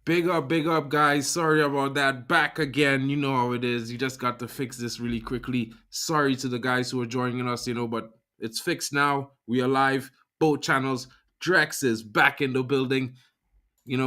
Big up, guys. Sorry about that. Back again. You know how it is. You just got to fix this really quickly. Sorry to the guys who are joining us, but it's fixed now. We are live. Both channels. Drex is back in the building.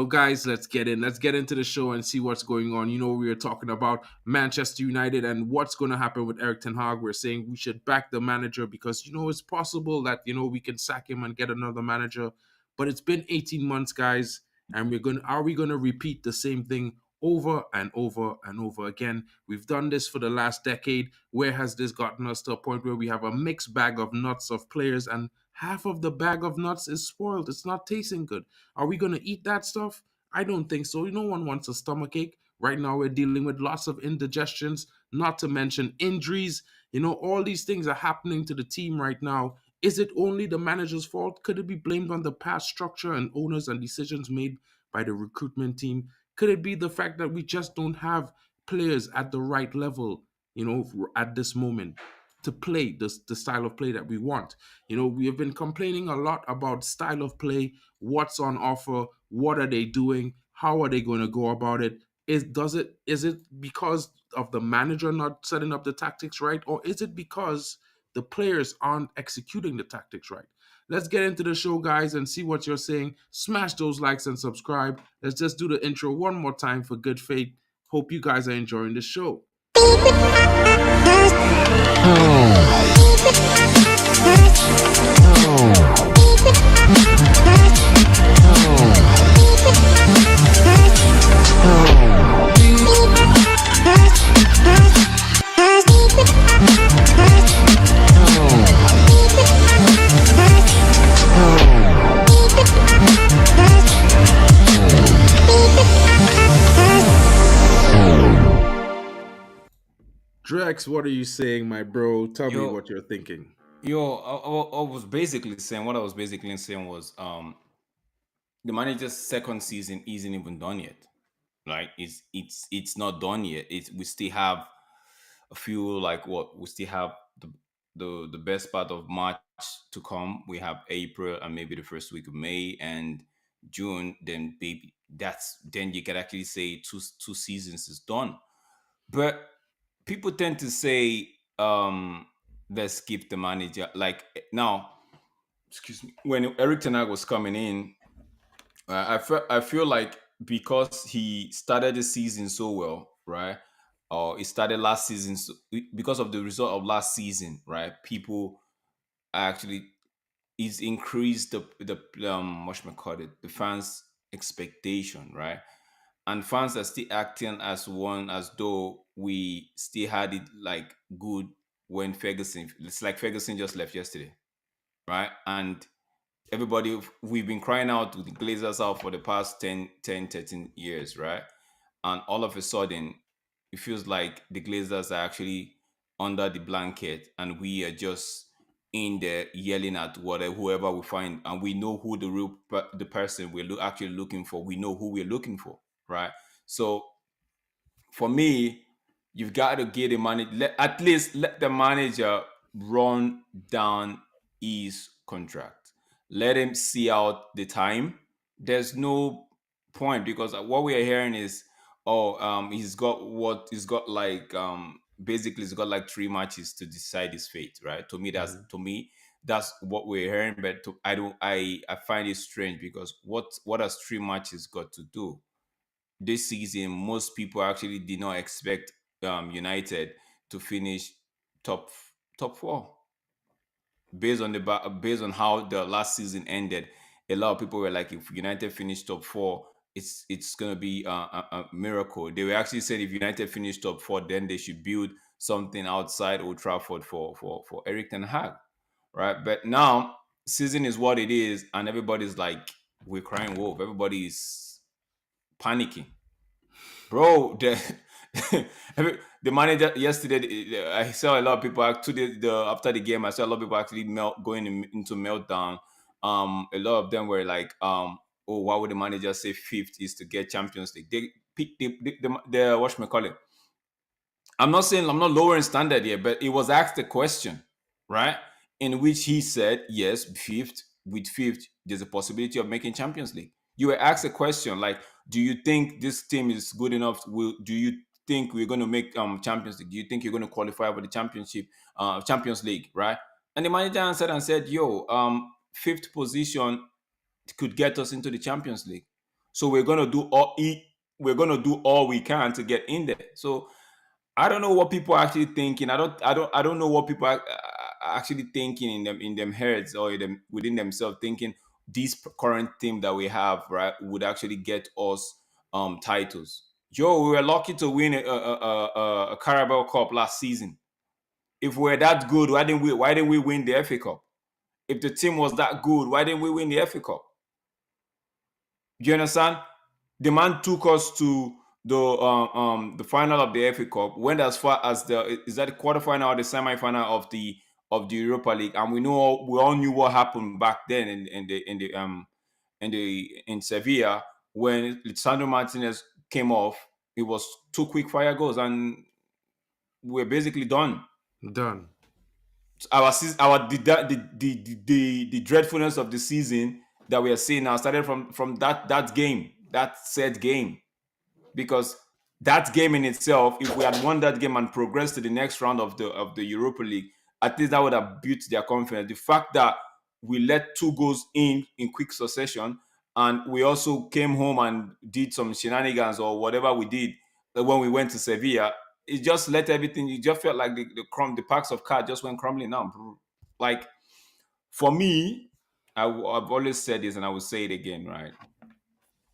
Guys, let's get in. Let's get into the show and see what's going on. We are talking about Manchester United and what's going to happen with Erik ten Hag. We're saying we should back the manager because, it's possible that, we can sack him and get another manager. But it's been 18 months, guys, and are we going to repeat the same thing over and over and over again? We've done this for the last decade. Where has this gotten us to a point where we have a mixed bag of nuts of players and half of the bag of nuts is spoiled? It's not tasting good. Are we going to eat that stuff? I don't think so. No one wants a stomach ache. Right now, we're dealing with lots of indigestions, not to mention injuries. All these things are happening to the team right now. Is it only the manager's fault? Could it be blamed on the past structure and owners and decisions made by the recruitment team? Could it be the fact that we just don't have players at the right level, at this moment to play the style of play that we want? We have been complaining a lot about style of play, what's on offer, what are they doing, how are they going to go about it? Is it because of the manager not setting up the tactics right, or is it because the players aren't executing the tactics right? Let's get into the show, guys, and see what you're saying. Smash those likes and subscribe. Let's just do the intro one more time for good faith. Hope you guys are enjoying the show. Drex, what are you saying, my bro? Tell me what you're thinking. I was basically saying was the manager's second season isn't even done yet. Like it's not done yet. We still have a few, like, what we still have the best part of March to come. We have April and maybe the first week of May and June. Then baby, then you can actually say two seasons is done. But people tend to say, let's keep the manager. Like now, excuse me, when Erik ten Hag was coming in, I feel like because he started the season so well, right? Or he started last season, because of the result of last season, right? People actually, he's increased the what should I call it, the fans' expectation, right? And fans are still acting as though we still had it like good when Ferguson. It's like Ferguson just left yesterday, right? And everybody, we've been crying out to the Glazers out for the past 13 years, right? And all of a sudden, it feels like the Glazers are actually under the blanket and we are just in there yelling at whatever, whoever we find, and we know who the person we're actually looking for. We know who we're looking for, right? So for me, you've got to get the money. At least let the manager run down his contract. Let him see out the time. There's no point, because what we are hearing is, he's got like, basically he's got like 3 matches to decide his fate, right? To me, that's what we're hearing. But I find it strange, because what has 3 matches got to do? This season, most people actually did not expect United to finish top top four, based on how the last season ended. A lot of people were like, if United finish top four, it's gonna be a miracle. They were actually said, if United finish top four, then they should build something outside Old Trafford for Erik ten Hag, right? But now season is what it is, and everybody's like, we're crying wolf. Everybody's panicking, bro. The manager yesterday, I saw a lot of people actually after the game. I saw a lot of people actually going into meltdown. A lot of them were like, oh, why would the manager say fifth is to get Champions League? They pick the what should I call it? I'm not saying I'm not lowering standard here, but it was asked a question, right? In which he said, yes, fifth, with fifth, there's a possibility of making Champions League. You were asked a question like, Do you think this team is good enough? Do you think we're going to make Champions League? Do you think you're going to qualify for the championship, Champions League, right? And the manager answered and said, "Yo, fifth position could get us into the Champions League. So we're gonna do all we can to get in there." So I don't know what people are actually thinking. I don't know what people are actually thinking in them heads or in them, within themselves, thinking this current team that we have, right, would actually get us titles. Joe, we were lucky to win a Carabao Cup last season. If we're that good, why didn't we win the FA Cup? If the team was that good, why didn't we win the FA Cup? Do you understand? The man took us to the final of the FA Cup, went as far as the quarterfinal or the semi-final of the Europa League, and we all knew what happened back then in Sevilla when Lisandro Martinez came off. It was 2 quick fire goals, and we're basically done. Done. The dreadfulness of the season that we are seeing now started from that game, that said game, because that game in itself, if we had won that game and progressed to the next round of the Europa League, at least that would have built their confidence. The fact that we let 2 goals in quick succession, and we also came home and did some shenanigans or whatever we did when we went to Sevilla, it just let everything. You just felt like the packs of cards just went crumbling down. Like, for me, I've always said this, and I will say it again, right?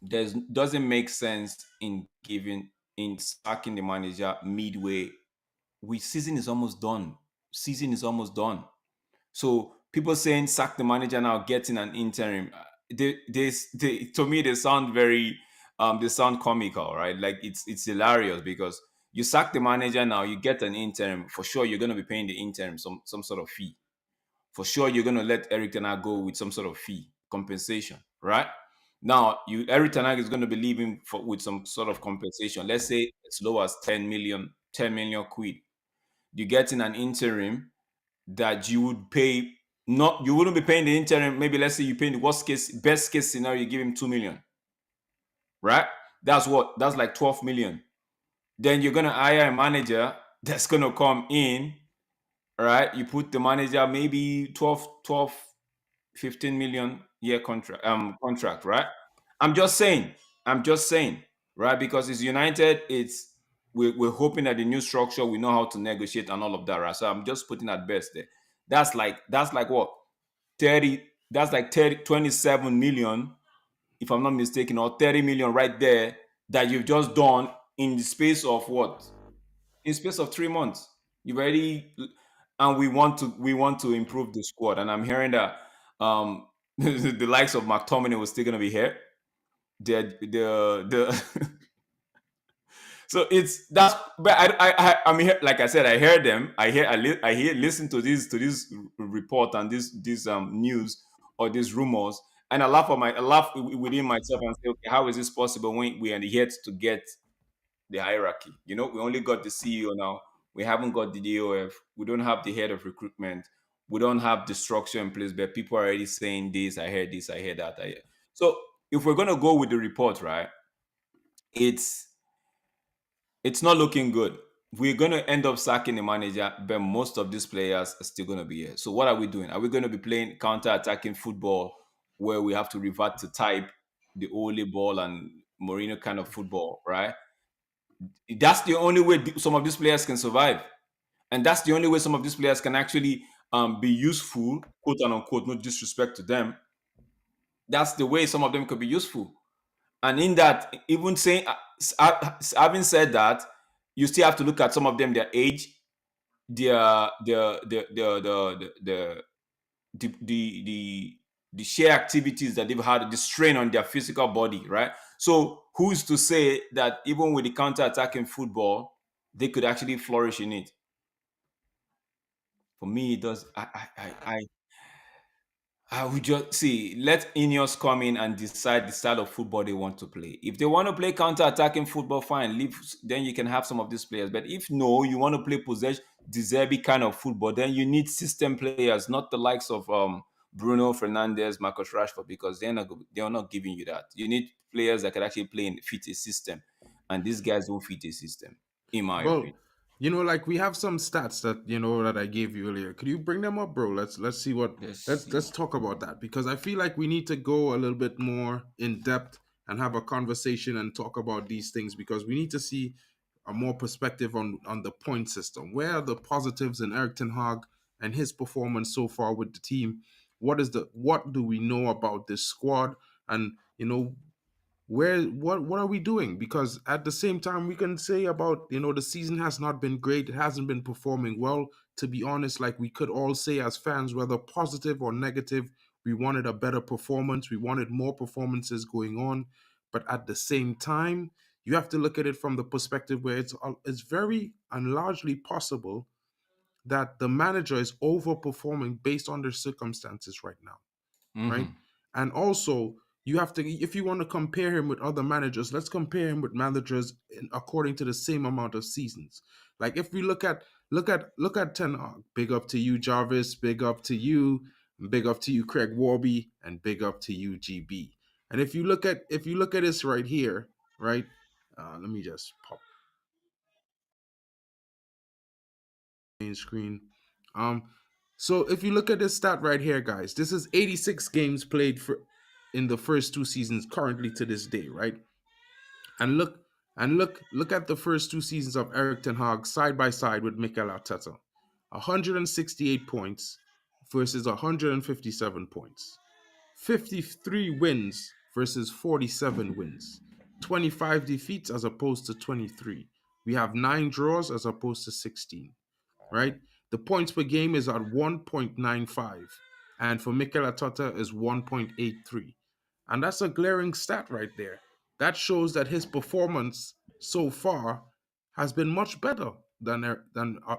Doesn't make sense in sacking the manager midway. Season is almost done. So people saying sack the manager now, getting an interim, to me they sound very they sound comical, right? Like it's hilarious, because you sack the manager now, you get an interim. For sure you're going to be paying the interim some sort of fee. For sure you're going to let Eric Ten Hag go with some sort of fee compensation, right? Now Eric Ten Hag is going to be leaving with some sort of compensation. Let's say as low as 10 million quid. You're getting an interim that you would pay. Not, you wouldn't be paying the interim. Maybe let's say you pay the best case scenario, you give him 2 million, right? That's like 12 million. Then you're gonna hire a manager that's gonna come in, right? You put the manager maybe 15 million year contract, right? I'm just saying, right? Because it's United, we're hoping that the new structure, we know how to negotiate and all of that, right? So I'm just putting at best there. That's like what 30. That's like 27 million, if I'm not mistaken, or 30 million right there that you've just done in the space of what? In space of 3 months. You've already, and we want to improve the squad. And I'm hearing that the likes of McTominay was still gonna be here. The So that's, but I'm here. Like I said, I heard them. Listen to this report and this news or these rumors, and I laugh within myself and say, okay, how is this possible when we are yet to get the hierarchy? We only got the CEO now. We haven't got the DOF. We don't have the head of recruitment. We don't have the structure in place. But people are already saying this. I heard this. I heard that. So if we're gonna go with the report, right? It's not looking good. We're going to end up sacking the manager, but most of these players are still going to be here. So what are we doing? Are we going to be playing counter-attacking football where we have to revert to type the Ole ball and Mourinho kind of football, right? That's the only way some of these players can survive. And that's the only way some of these players can actually be useful, quote and unquote, no disrespect to them. That's the way some of them could be useful. And in that, even saying, having said that, you still have to look at some of them, their age, their the sheer activities that they've had, the strain on their physical body, right? So who's to say that even with the counter-attacking football, they could actually flourish in it? For me, it does. I would just see, let INEOS come in and decide the style of football they want to play. If they want to play counter-attacking football, fine, leave. Then you can have some of these players. But if no, you want to play possession, deserving kind of football, then you need system players, not the likes of Bruno Fernandes, Marcus Rashford, because they are not giving you that. You need players that can actually play in fit a system, and these guys don't fit a system, in my Well, opinion. like we have some stats that that I gave you earlier. Could you bring them up, bro? Let's see what Let's let's see. talk about that, because I feel like we need to go a little bit more in depth and have a conversation and talk about these things, because we need to see a more perspective on the point system. Where are the positives in Eric Ten Hag and his performance so far with the team? What do we know about this squad? And what are we doing? Because at the same time, we can say about the season has not been great, it hasn't been performing well, to be honest. Like, we could all say as fans, whether positive or negative, we wanted a better performance, we wanted more performances going on. But at the same time, you have to look at it from the perspective where it's very and largely possible that the manager is overperforming based on their circumstances right now, right? Hmm. And also, you have to, if you want to compare him with other managers, let's compare him with managers according to the same amount of seasons. Like, if we look at Ten Hag, big up to you, Jarvis, big up to you, big up to you, Craig Warby, and big up to you, GB. And if you look at this right here, right? Let me just pop main screen. Um, so if you look at this stat right here, guys, this is 86 games played for in the first two seasons currently to this day, right? And look at the first two seasons of Eric Ten Hag side by side with Mikel Arteta. 168 points versus 157 points. 53 wins versus 47 wins. 25 defeats as opposed to 23. We have 9 draws as opposed to 16, right? The points per game is at 1.95, and for Mikel Arteta is 1.83. And that's a glaring stat right there. That shows that his performance so far has been much better than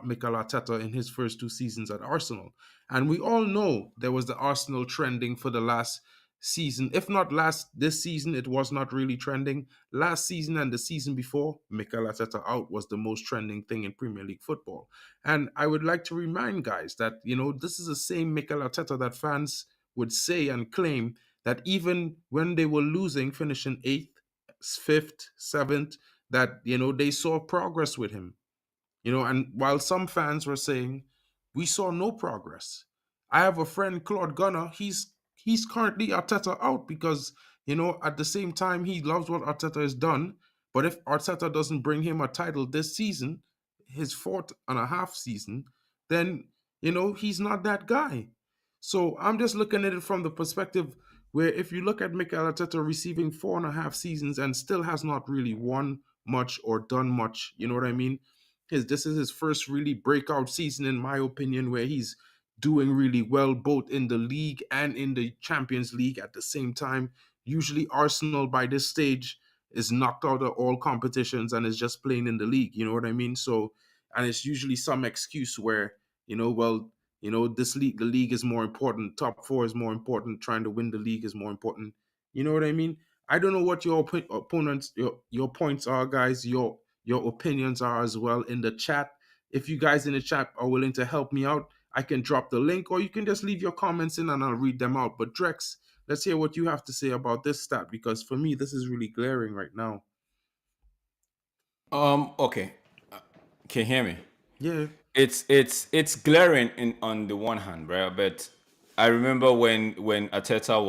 Mikel Arteta in his first two seasons at Arsenal. And we all know there was the Arsenal trending for the last season. If not this season, it was not really trending. Last season and the season before, Mikel Arteta out was the most trending thing in Premier League football. And I would like to remind guys that, this is the same Mikel Arteta that fans would say and claim that even when they were losing, finishing eighth, fifth, seventh, that, they saw progress with him. And while some fans were saying we saw no progress, I have a friend, Claude Gunner. He's currently Arteta out because at the same time he loves what Arteta has done. But if Arteta doesn't bring him a title this season, his fourth and a half season, then he's not that guy. So I'm just looking at it from the perspective where, if you look at Mikel Arteta receiving 4.5 seasons and still has not really won much or done much, you know what I mean? This is his first really breakout season, in my opinion, where he's doing really well both in the league and in the Champions League at the same time. Usually Arsenal by this stage is knocked out of all competitions and is just playing in the league, you know what I mean? So, and it's usually some excuse where, well, this league, the league is more important, top four is more important, trying to win the league is more important. You know what I mean? I don't know what your opponents, your points are, guys. Your opinions are as well in the chat. If you guys in the chat are willing to help me out, I can drop the link, or you can just leave your comments in and I'll read them out. But Drex, let's hear what you have to say about this stat, because for me this is really glaring right now. Okay. Can you hear me? Yeah. It's glaring on the one hand, right? But I remember when Arteta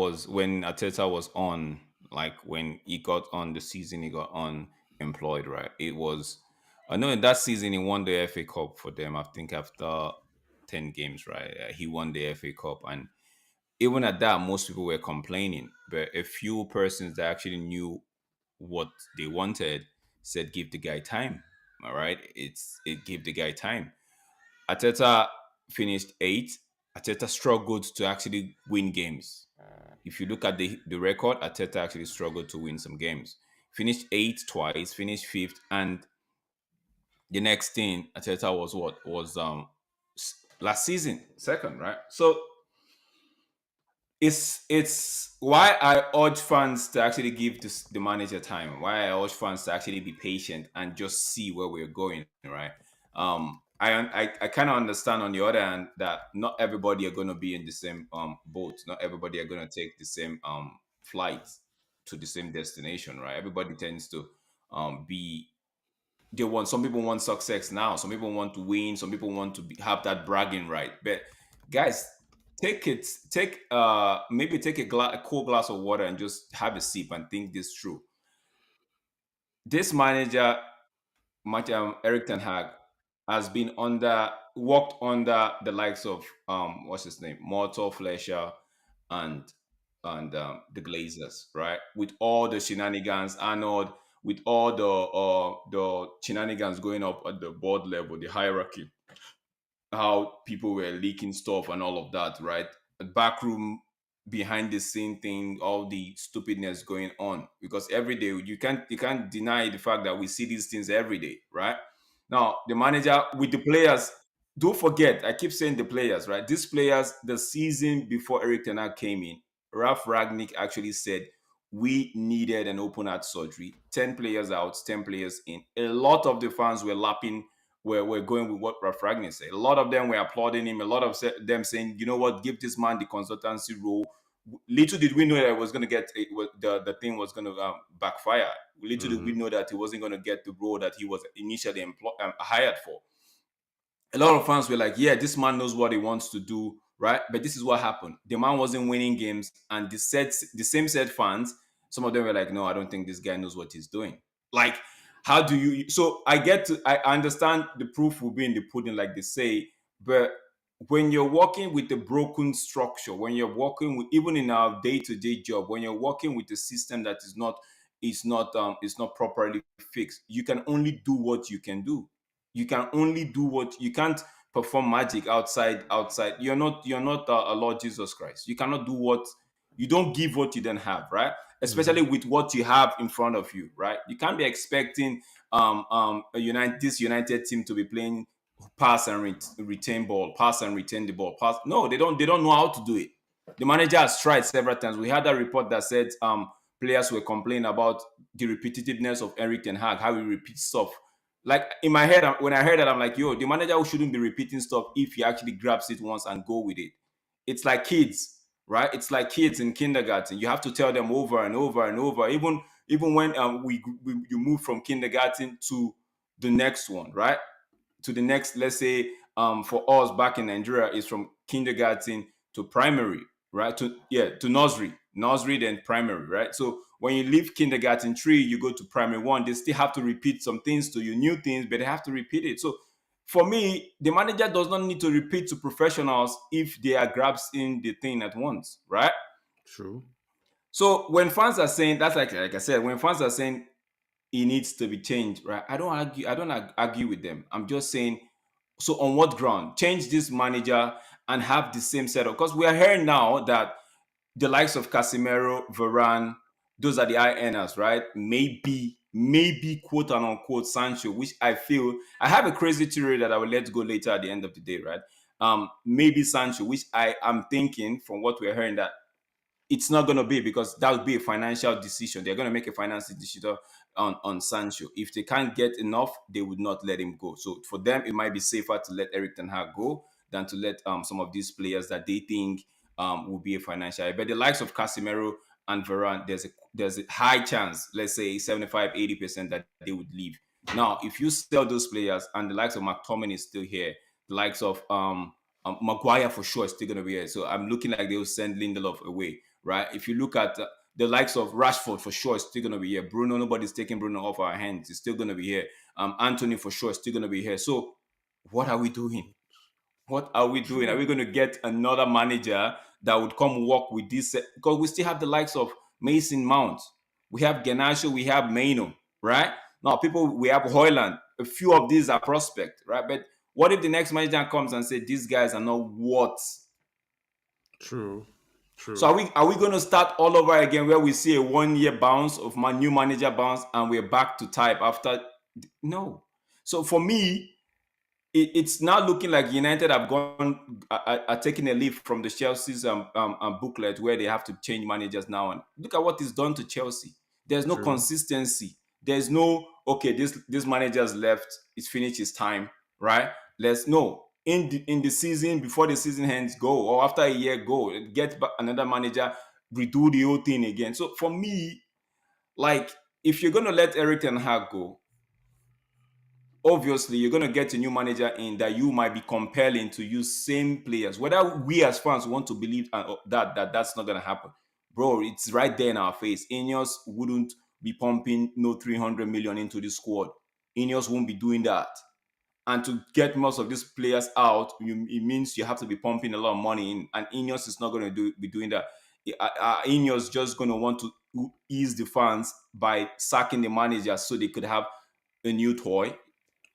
was on, like when he got on the season, he got unemployed, right? It was, I know in that season he won the FA Cup for them. I think after 10 games, right? He won the FA Cup, and even at that, most people were complaining, but a few persons that actually knew what they wanted said, "Give the guy time." All right, it give the guy time. Ateta finished eighth. Ateta struggled to actually win games. If you look at the record, Ateta actually struggled to win some games. Finished eighth twice, finished fifth, and the next thing Ateta was what was last season second, right? So it's why I urge fans to actually give the manager time. Why I urge fans to actually be patient and just see where we're going, right? I kind of understand on the other hand that not everybody are going to be in the same boat. Not everybody are going to take the same flight to the same destination, right? Everybody tends to be they want some people want success now, some people want to win, some people want to have that bragging right. But guys, take maybe take a cool glass of water and just have a sip and think this through. This manager, Eric Ten Hag, has been worked under the likes of what's his name, Mortal Fleischer, and the Glazers, right? With all the shenanigans, Arnold, with all the shenanigans going up at the board level, the hierarchy, how people were leaking stuff and all of that, right? A backroom behind the scene thing, all the stupidness going on. Because every day you can't deny the fact that we see these things every day, right? Now the manager with the players, don't forget, I keep saying the players, right? These players, the season before Eric Ten Hag came in, Ralph Ragnick actually said we needed an open heart surgery. 10 players out, 10 players in. A lot of the fans were lapping we're going with what Ralph Ragnick said. A lot of them were applauding him. A lot of them saying, you know what, give this man the consultancy role. Little did we know that it was going to get the thing was going to backfire. Little did we know that he wasn't going to get the role that he was initially hired for. A lot of fans were like, yeah, this man knows what he wants to do, right? But this is what happened. The man wasn't winning games, and the same set fans, some of them were like, no, I don't think this guy knows what he's doing. Like, how do you? So I understand the proof will be in the pudding, like they say, but when you're working with a broken structure, when you're working with, even in our day-to-day job, when you're working with a system that is not properly fixed, you can only do what you can do. You can only do what you can't perform magic outside. You're not a Lord Jesus Christ. You cannot do what you don't give what you don't have, right? Especially with what you have in front of you, right? You can't be expecting this United team to be playing pass and retain ball, pass and retain the ball, pass. No, they don't know how to do it. The manager has tried several times. We had a report that said players were complaining about the repetitiveness of Eric Ten Hag, how he repeats stuff. Like in my head, when I heard that, I'm like, yo, the manager shouldn't be repeating stuff if he actually grabs it once and go with it. It's like kids, right? It's like kids in kindergarten. You have to tell them over and over and over. Even when you move from kindergarten to the next one, right? To the next, let's say, for us back in Nigeria, is from kindergarten to primary, right? To nursery then primary, right? So when you leave kindergarten 3, you go to primary 1. They still have to repeat some things to you, new things, but they have to repeat it. So for me, the manager does not need to repeat to professionals if they are grasping the thing at once, right? True. So when fans are saying that's like I said, when fans are saying it needs to be changed, right? I don't argue with them. I'm just saying, so on what ground? Change this manager and have the same setup. Because we are hearing now that the likes of Casemiro, Varane, those are the high earners, right? Maybe quote and unquote Sancho, which I feel I have a crazy theory that I will let go later at the end of the day, right? Maybe Sancho, which I am thinking from what we're hearing that it's not going to be, because that would be a financial decision. They're going to make a financial decision on Sancho. If they can't get enough, they would not let him go. So for them, it might be safer to let Eric Ten Hag go than to let some of these players that they think will be a financial. But the likes of Casemiro and Varane, there's a high chance, let's say 75-80%, that they would leave. Now, if you sell those players and the likes of McTominay is still here, the likes of Maguire for sure is still going to be here. So I'm looking like they will send Lindelof away, right? If you look at the likes of Rashford for sure is still going to be here. Bruno, nobody's taking Bruno off our hands. He's still going to be here. Anthony for sure is still going to be here. So what are we doing? What are we doing? Are we going to get another manager that would come work with this? Because we still have the likes of Mason Mount. We have Garnacho. We have Maino, right? Now, we have Hoyland. A few of these are prospect, right? But what if the next manager comes and says these guys are not what? True. So are we going to start all over again, where we see a 1-year bounce of my new manager bounce and we're back to type after? No. So for me, it's now looking like United have are taking a leaf from the Chelsea's booklet, where they have to change managers now. And look at what is done to Chelsea. There's no consistency. There's no, okay, this manager's left. It's finished his time, right? let's know in the season, before the season ends, go, or after a year, go get back another manager, redo the whole thing again. So for me, like, if you're gonna let Erik ten Hag go, obviously you're gonna get a new manager in that you might be compelling to use same players. Whether we as fans want to believe that's not gonna happen, bro, it's right there in our face. INEOS wouldn't be pumping no 300 million into the squad. INEOS won't be doing that. And to get most of these players out, it means you have to be pumping a lot of money in, and INEOS is not going to be doing that. INEOS just going to want to ease the fans by sacking the manager so they could have a new toy.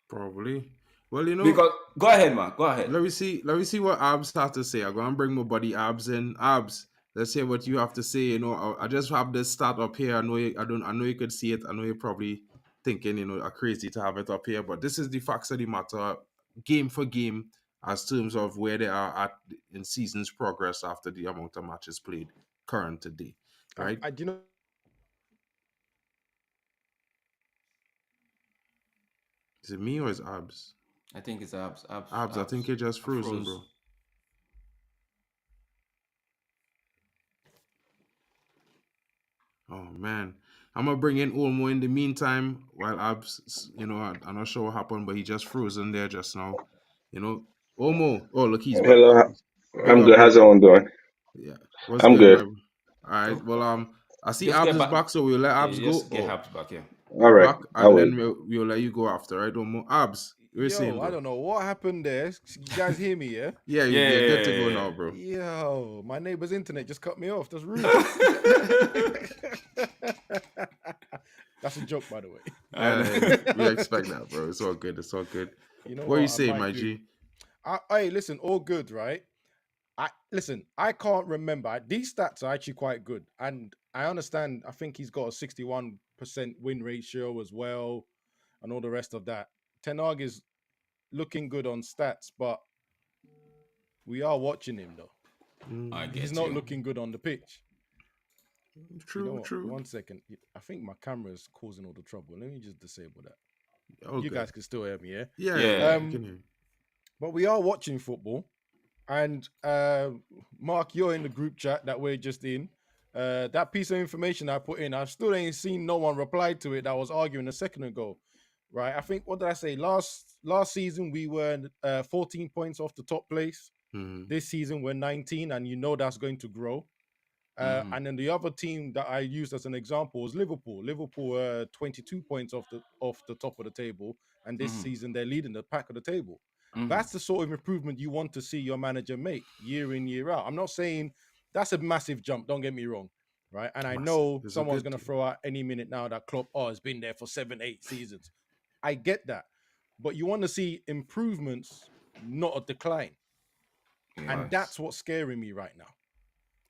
Probably. Well, you know, Because go ahead, man. Go ahead. let me see what Abs has to say. I'm gonna bring my buddy Abs in. Abs, let's hear what you have to say. You know, I just have this stat up here. I know I know you could see it. I know you're probably thinking, you know, are crazy to have it up here, but this is the facts of the matter, game for game, as terms of where they are at in season's progress after the amount of matches played current today. Right? I do know. Is it me or is Abs? I think it's Abs. Abs, I think you're just frozen, bro. Oh man, I'm gonna bring in Olmo in the meantime while Abs, you know, I'm not sure what happened, but he just frozen there just now. You know, Olmo. Oh look, he's back. Hello, Big I'm up, good. big How's up. everyone doing? Yeah, what's I'm good, good. man? All right. Well, I see Just Abs get is back. back, so we'll let Abs go. Just get Abs back, yeah. All right, Back, I'll and wait. then we'll let you go after, right? Olmo. Abs, you were saying, Yo, bro. I don't know what happened there. You guys hear me, yeah? Yeah, you're good to go now, bro. Yo, my neighbor's internet just cut me off. That's rude. That's a joke, by the way. We expect that, bro. It's all good. It's all good. You know what you I say, might my do? G? Hey, listen, all good, right? I can't remember. These stats are actually quite good, and I understand. I think he's got a 61% win ratio as well, and all the rest of that. Ten Hag is looking good on stats, but we are watching him though. He's not looking good on the pitch. True, true. 1 second. I think my camera is causing all the trouble. Let me just disable that. Okay. You guys can still hear me, yeah? Yeah. You can hear. But we are watching football. And Mark, you're in the group chat that we're just in. That piece of information I put in, I still ain't seen no one reply to it that was arguing a second ago. Right? I think, what did I say? Last season, we were 14 points off the top place. This season, we're 19, and you know that's going to grow. And then the other team that I used as an example was Liverpool. Liverpool 22 points off the top of the table, and this season they're leading the pack of the table. That's the sort of improvement you want to see your manager make year in, year out. I'm not saying that's a massive jump, don't get me wrong, right? And I know someone's going to throw out any minute now that Klopp has been there for 7-8 seasons. I get that, but you want to see improvements, not a decline. Yes. And that's what's scaring me right now.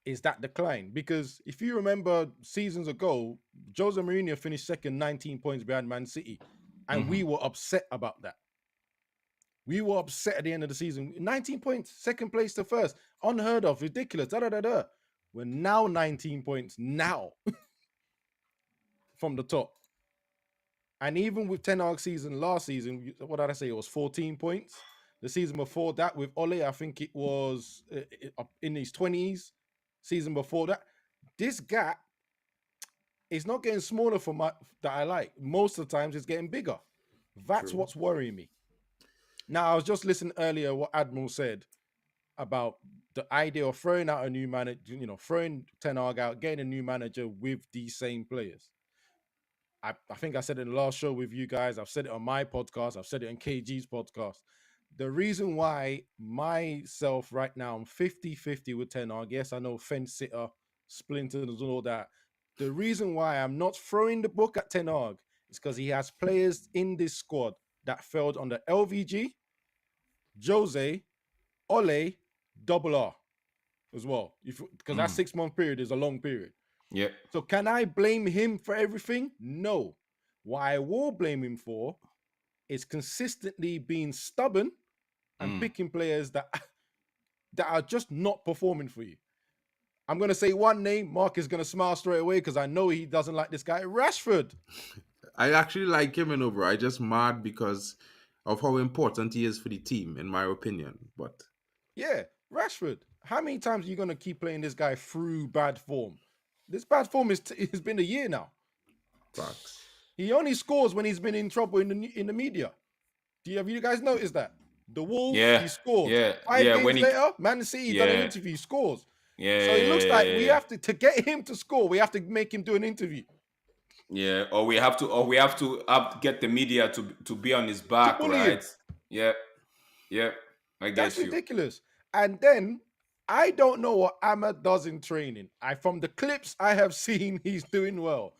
Is that decline? Because if you remember seasons ago, Jose Mourinho finished second, 19 points behind Man City. And we were upset about that. We were upset at the end of the season. 19 points, second place to first. Unheard of, ridiculous, da-da-da-da. We're now 19 points now from the top. And even with Ten Hag season last season, what did I say? It was 14 points. The season before that with Ole, I think it was in his 20s. Season before that, this gap is not getting smaller for that I like. Most of the times it's getting bigger. That's what's worrying me. Now, I was just listening earlier what Admiral said about the idea of throwing out a new manager, you know, throwing Ten Hag out, getting a new manager with these same players. I think I said it in the last show with you guys. I've said it on my podcast. I've said it on KG's podcast. The reason why myself right now, I'm 50-50 with Ten Hag. Yes, I know fence sitter, splinters and all that. The reason why I'm not throwing the book at Ten Hag is because he has players in this squad that failed under LVG, Jose, Ole, Double R as well. Because that 6-month period is a long period. Yeah. So can I blame him for everything? No. What I will blame him for is consistently being stubborn and picking players that are just not performing for you. I'm going to say one name. Mark is going to smile straight away because I know he doesn't like this guy, Rashford. I actually like him, bro. I just mad because of how important he is for the team, in my opinion. But Yeah, Rashford. How many times are you gonna keep playing this guy through bad form? This bad form has been a year now. facts. He only scores when he's been in trouble in the media. Have you guys noticed that? The Wolves, Yeah, he scored. yeah, 5 yeah. games When he, later, Man City done an yeah, interview, he scores. yeah, So it looks like we yeah, have to get him to score. We have to make him do an interview yeah. Or we have to get the media to be on his to back, bully him. right? Yeah, yeah. I That's get you. ridiculous. And then I don't know what Ahmad does in training. From the clips I have seen, he's doing well.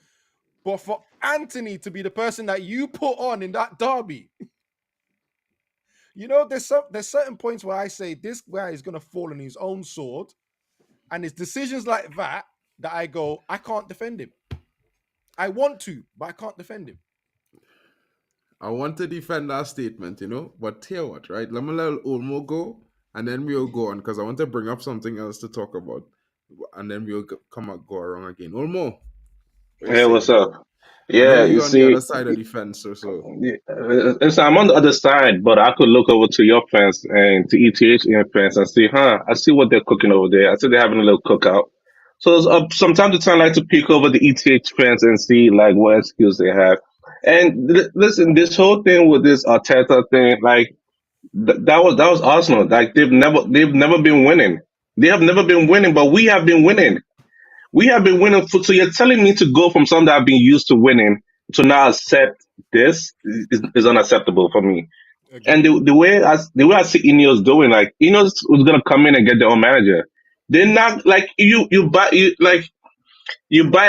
But for Anthony to be the person that you put on in that derby, there's certain points where I say this guy is gonna fall on his own sword, and it's decisions like that I go, I can't defend him. I want to, but I can't defend him. I want to defend that statement, but tell what, right? Let me let Olmo go, and then we'll go on, because I want to bring up something else to talk about, and then we'll go around again. Olmo, what you Hey, what's saying? up? I know Yeah, you you're on the other see, side of the fence, so. listen, I'm on the other side, but I could look over to your fans and to ETH fans and see, I see what they're cooking over there. I see they're having a little cookout. So from time to time, I like to peek over the ETH fans and see like what excuse they have. And listen, this whole thing with this Arteta thing, like that was Arsenal. Like they've never been winning. They have never been winning, but we have been winning. We have been winning. So you're telling me to go from something that I've been used to winning to now accept this is unacceptable for me. And Agreed. the way I see INEOS doing, like INEOS was gonna come in and get their own manager. They're not like you buy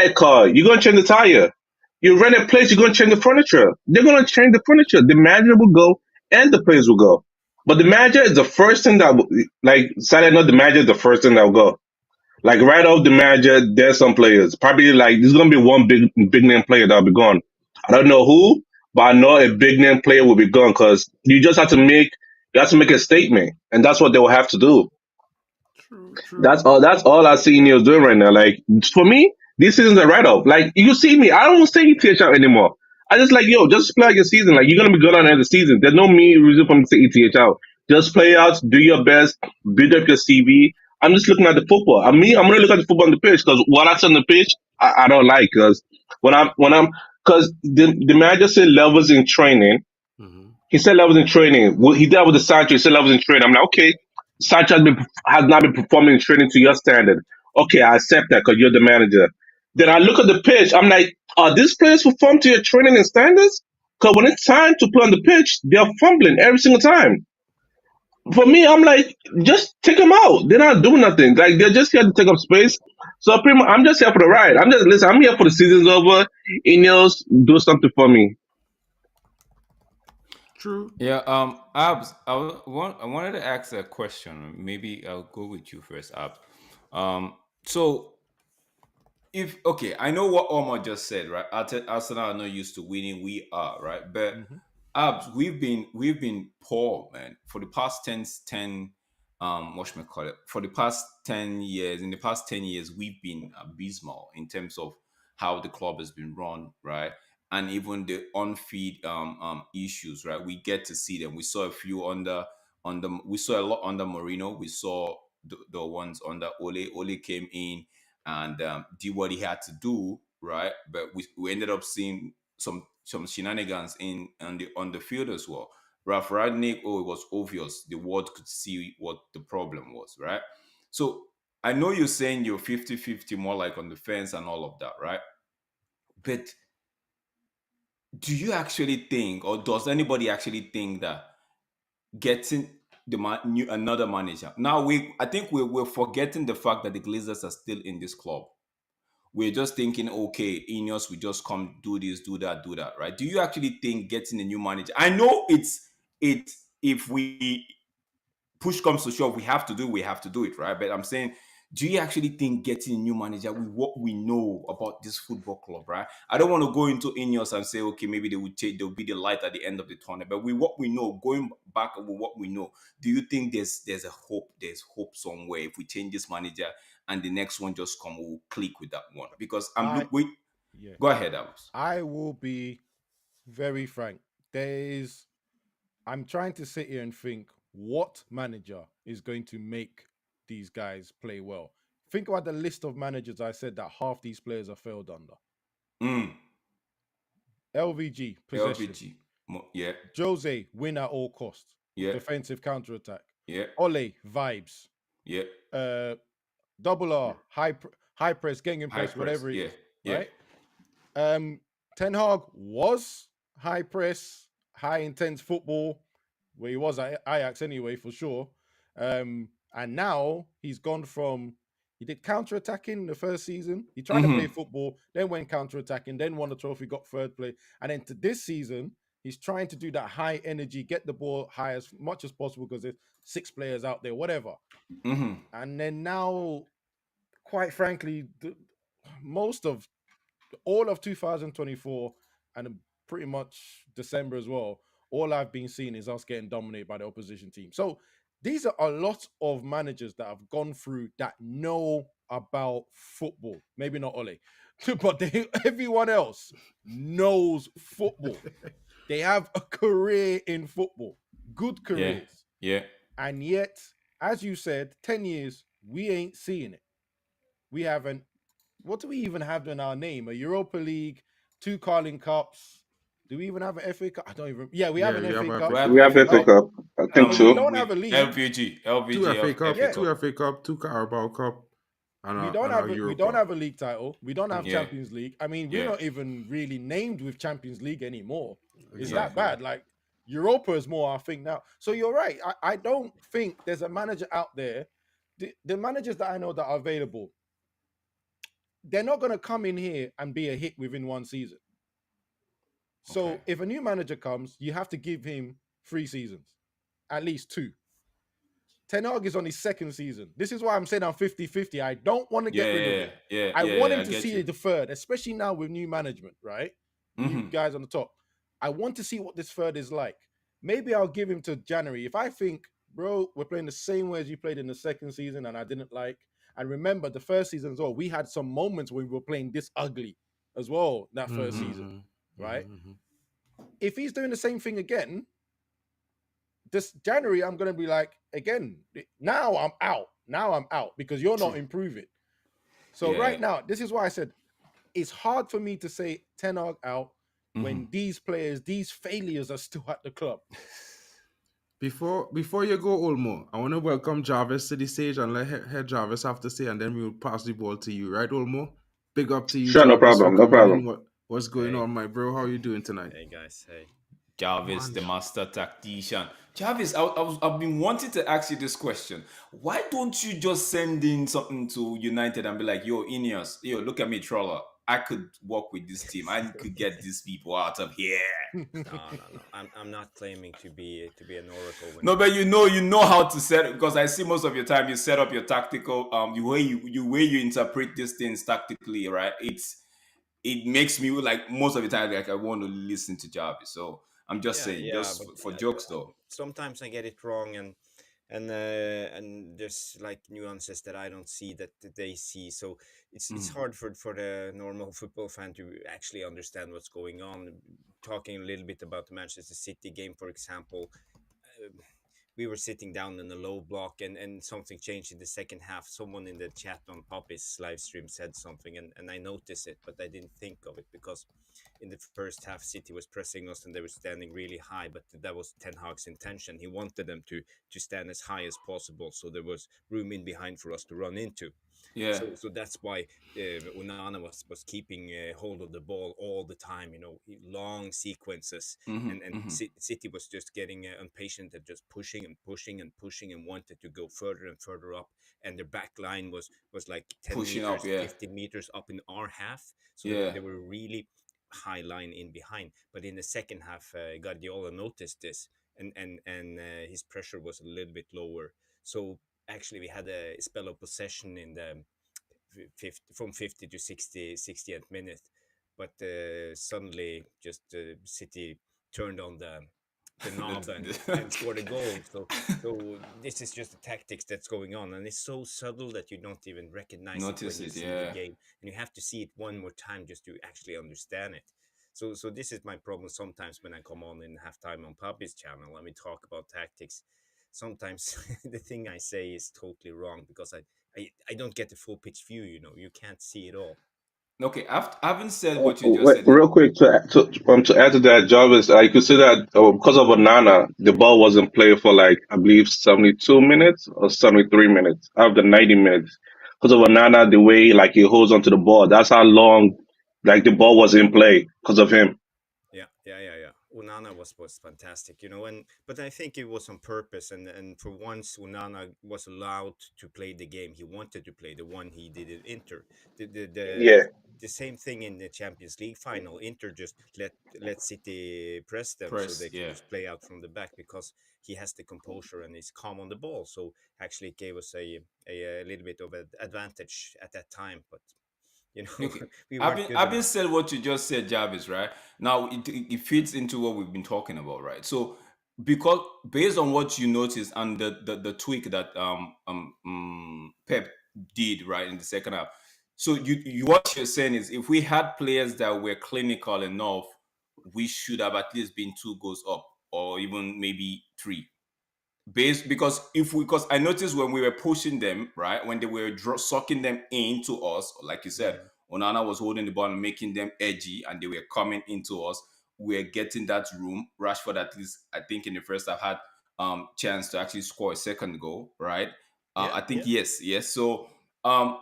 a car, you're gonna change the tire. You rent a place, you're gonna change the furniture. They're gonna change the furniture. The manager will go and the place will go. But the manager is the first thing like sadly not the manager is the first thing that will go. Like right off the manager, there's some players. Probably like there's gonna be one big name player that'll be gone. I don't know who, but I know a big name player will be gone because you have to make a statement, and that's what they will have to do. True, That's true. all. That's all I see Neil's doing right now. Like for me, this season's a write off. Like you see me, I don't say ETH out anymore. I just like just play out your season. Like you're gonna be good on the end of the season. There's no me reason for me to say ETH out. Just play out, do your best, build up your CV. I'm just looking at the football. I'm gonna look at the football on the pitch because what I see on the pitch, I don't like because because the manager said levels in training. Mm-hmm. He said levels in training. Well, he did that with the Sancho. He said levels in training. I'm like, okay, Sancho has not been performing in training to your standard. Okay, I accept that because you're the manager. Then I look at the pitch. I'm like, are these players perform to your training and standards? Because when it's time to play on the pitch, they're fumbling every single time. For me, I'm like, just take them out. They're not doing nothing. Like they're just here to take up space. So pretty much, I'm just here for the ride. I'm here for the season's over. Ineos, do something for me. True. Yeah. Abs. I wanted to ask a question. Maybe I'll go with you first, Abs. So if okay, I know what Omar just said, right? Arsenal are not used to winning. We are, right? But Mhm. Abs, we've been poor, man, for the past 10 what should I call it? For the past 10 years, in the past 10 years, we've been abysmal in terms of how the club has been run, right? And even the on-field issues, right? We get to see them. We saw a few we saw a lot under Marino. We saw the ones under Ole. Ole came in and did what he had to do, right? But we ended up seeing some shenanigans in on the field as well. Ralph Radnick, it was obvious. The world could see what the problem was, right? So I know you're saying you're 50-50, more like on the fence and all of that, right? But do you actually think, or does anybody actually think that getting another manager now, I think we're forgetting the fact that the Glazers are still in this club. We're just thinking, okay, Ineos, we just come do this, do that, right? Do you actually think getting a new manager? I know it's if we push comes to shove, we have to do it, right? But I'm saying, do you actually think getting a new manager with what we know about this football club, right? I don't want to go into Ineos and say, okay, maybe they would change, they'll be the light at the end of the tunnel. But with what we know, going back with what we know, do you think there's hope somewhere if we change this manager and the next one just come, we'll click with that one? Because I wait, yeah. go ahead, Alex. I will be very frank. There is I'm trying to sit here and think what manager is going to make these guys play well. Think about the list of managers I said that half these players are failed under. LVG, possession. LPG. Yeah. Jose, win at all costs. Yeah. Defensive counter-attack. Yeah. Ole, vibes. Yeah. Double R, high press, getting press, whatever it is. Yeah. Right? Ten Hag was high press, high intense football, where he was at Ajax anyway, for sure. And now he's gone from, he did counter-attacking the first season. He tried to play football, then went counter-attacking, then won the trophy, got third place. And then to this season, he's trying to do that high energy, get the ball high as much as possible because there's 6 players out there, whatever. And then now, quite frankly, all of 2024 and pretty much December as well, all I've been seeing is us getting dominated by the opposition team. So these are a lot of managers that have gone through that know about football. Maybe not Ole, but everyone else knows football. They have a career in football, good careers. Yeah. And yet, as you said, 10 years, we ain't seeing it. We haven't. What do we even have in our name? A Europa League, 2 Carling Cups. Do we even have an FA Cup? I don't even. Yeah, we have an FA Cup. We have FA Cup. I think so. We don't have a league. LPG, 2 FA Cup, 2 FA Cup, 2 Carabao Cup. We don't have a league title. We don't have Champions League. I mean, we're not even really named with Champions League anymore. Is that bad? Like, Europa is more our thing now. So you're right. I don't think there's a manager out there. The managers that I know that are available, they're not going to come in here and be a hit within one season. So if a new manager comes, you have to give him 3 seasons, at least 2. Ten Hag is on his 2nd season. This is why I'm saying I'm 50-50. I don't want to get rid of him. I want him to see the 3rd, especially now with new management, right? New guys on the top. I want to see what this 3rd is like. Maybe I'll give him to January. If I think, bro, we're playing the same way as you played in the 2nd season and I didn't like. And remember, the 1st season as well, we had some moments when we were playing this ugly as well, that 1st season, right? If he's doing the same thing again, this January, I'm going to be like, again, now I'm out because you're not improving. So right now, this is why I said, it's hard for me to say Ten Hag out when these players, these failures are still at the club. Before you go, Olmo, I want to welcome Jarvis to the stage and let hear Jarvis have to say, and then we'll pass the ball to you, right, Olmo? Big up to you. Sure, Jarvis, no problem. What's going on, my bro? How are you doing tonight? Hey guys, hey. Jarvis, the master tactician. Jarvis, I've been wanting to ask you this question. Why don't you just send in something to United and be like, yo, INEOS, yo, look at me, Troller. I could work with this team. I could get these people out of here. No. I'm not claiming to be an oracle. No, but you know how to set it, because I see most of your time you set up your tactical the way you interpret these things tactically, right? It makes me like most of the time like I want to listen to Jarvis. So I'm just saying, just for jokes though. Sometimes I get it wrong and there's like nuances that I don't see that they see. So it's hard for the normal football fan to actually understand what's going on. Talking a little bit about the Manchester City game, for example, we were sitting down in a low block and something changed in the second half. Someone in the chat on Poppy's live stream said something and I noticed it, but I didn't think of it because in the first half City was pressing us and they were standing really high, but that was Ten Hag's intention. He wanted them to stand as high as possible so there was room in behind for us to run into. Yeah. So that's why Onana was keeping hold of the ball all the time, long sequences. And City was just getting impatient and just pushing and wanted to go further and further up. And their back line was like 10 pushing meters, up, 50 meters up in our half. So they were really high line in behind. But in the second half, Guardiola noticed this and his pressure was a little bit lower. So actually, we had a spell of possession in the from 50 to 60th minute, but suddenly just City turned on the knob and scored a goal. So this is just the tactics that's going on, and it's so subtle that you don't even recognize it when you see the game, and you have to see it one more time just to actually understand it. So this is my problem sometimes when I come on in halftime on Papi's channel and we talk about tactics. Sometimes the thing I say is totally wrong because I don't get the full pitch view. You can't see it all. Okay, I haven't said Oh, what you just wait, said. real quick to add to that, Jarvis, I could see that because of Onana, the ball wasn't played for like I believe 72 minutes or 73 minutes out of the 90 minutes. Because of Onana, the way like he holds onto the ball, that's how long like the ball was in play because of him. Yeah. Unana was fantastic, and but I think it was on purpose, and for once Unana was allowed to play the game he wanted to play, the one he did at Inter. The the the, Yeah, the same thing in the Champions League final. Inter just let City press them so Press, they can yeah. just play out from the back because he has the composure and is calm on the ball. So actually it gave us a little bit of an advantage at that time, but you know Okay. we I've weren't been good I've been enough. said what you just said, Jarvis, right? Now it fits into what we've been talking about, right? So because based on what you noticed and the tweak that Pep did right in the second half. So you what you're saying is if we had players that were clinical enough, we should have at least been 2 goals up or even maybe three. Based because I noticed when we were pushing them right when they were sucking them into us, like you said, Mhm. Onana was holding the ball and making them edgy, and they were coming into us. We're getting that room. Rashford, at least I think in the first half, had chance to actually score a second goal, right? Yeah, I think yeah. yes. Um,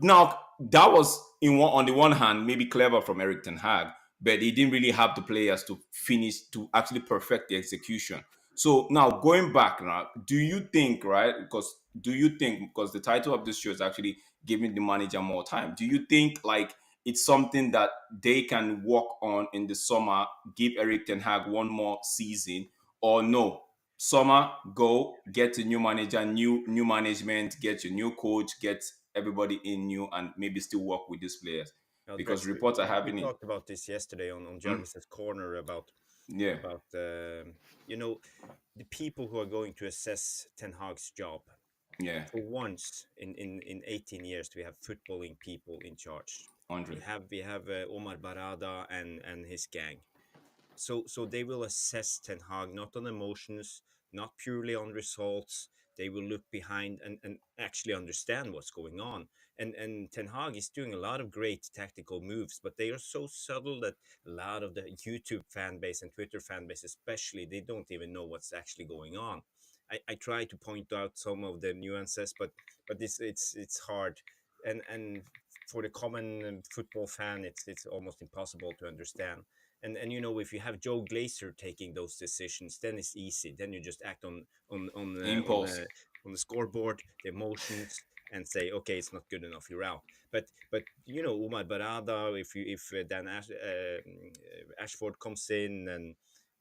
now that was on the one hand maybe clever from Eric Ten Hag, but he didn't really have the players to finish to actually perfect the execution. So now going back now, do you think right? Because the title of this show is actually giving the manager more time. Do you think like it's something that they can work on in the summer, give Eric Ten Hag one more season, or no? Summer, go get a new manager, new management, get your new coach, get everybody in new, and maybe still work with these players Now, because Drex, reports are we having it. talked about this yesterday on Mm, Jarvis's corner yeah, about you know the people who are going to assess Ten Hag's job. yeah, For once in 18 years, we have footballing people in charge. We 100. have we have Omar Barada and his gang. So they will assess Ten Hag not on emotions, not purely on results. They will look behind and actually understand what's going on. And Ten Hag is doing a lot of great tactical moves, but they are so subtle that a lot of the YouTube fan base and Twitter fan base, especially, they don't even know what's actually going on. I try to point out some of the nuances, but it's hard. And for the common football fan, it's almost impossible to understand. And if you have Joe Glazer taking those decisions, then it's easy. Then you just act Impulse. on the scoreboard, the emotions, and say, okay, it's not good enough, you're out. But Umar Barada, if Dan Ashford comes in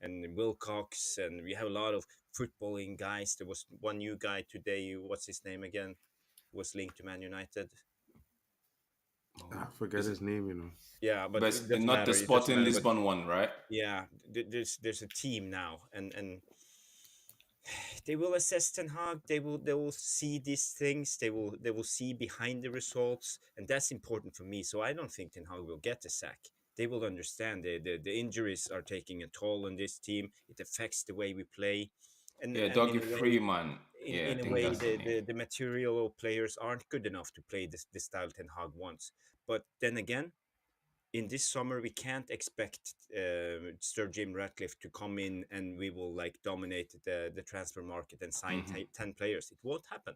and Wilcox, and we have a lot of footballing guys. There was one new guy today. What's his name again? Was linked to Man United. I Oh, forget is it? his name, you know. Yeah, but But it it's doesn't not the matter. It doesn't Sporting matter. But Lisbon one, right? yeah, there's a team now, and they will assess Ten Hag. They will see these things. They will see behind the results, and that's important for me. So I don't think Ten Hag will get the sack. They will understand the injuries are taking a toll on this team. It affects the way we play, and Yeah, and Dougie in a way, Freeman. Yeah, I in a think way, that's the name. the material of players aren't good enough to play this style Ten Hag wants. But then again, in this summer we can't expect Sir Jim Ratcliffe to come in and we will like dominate the transfer market and sign Hmm. 10 players. It won't happen.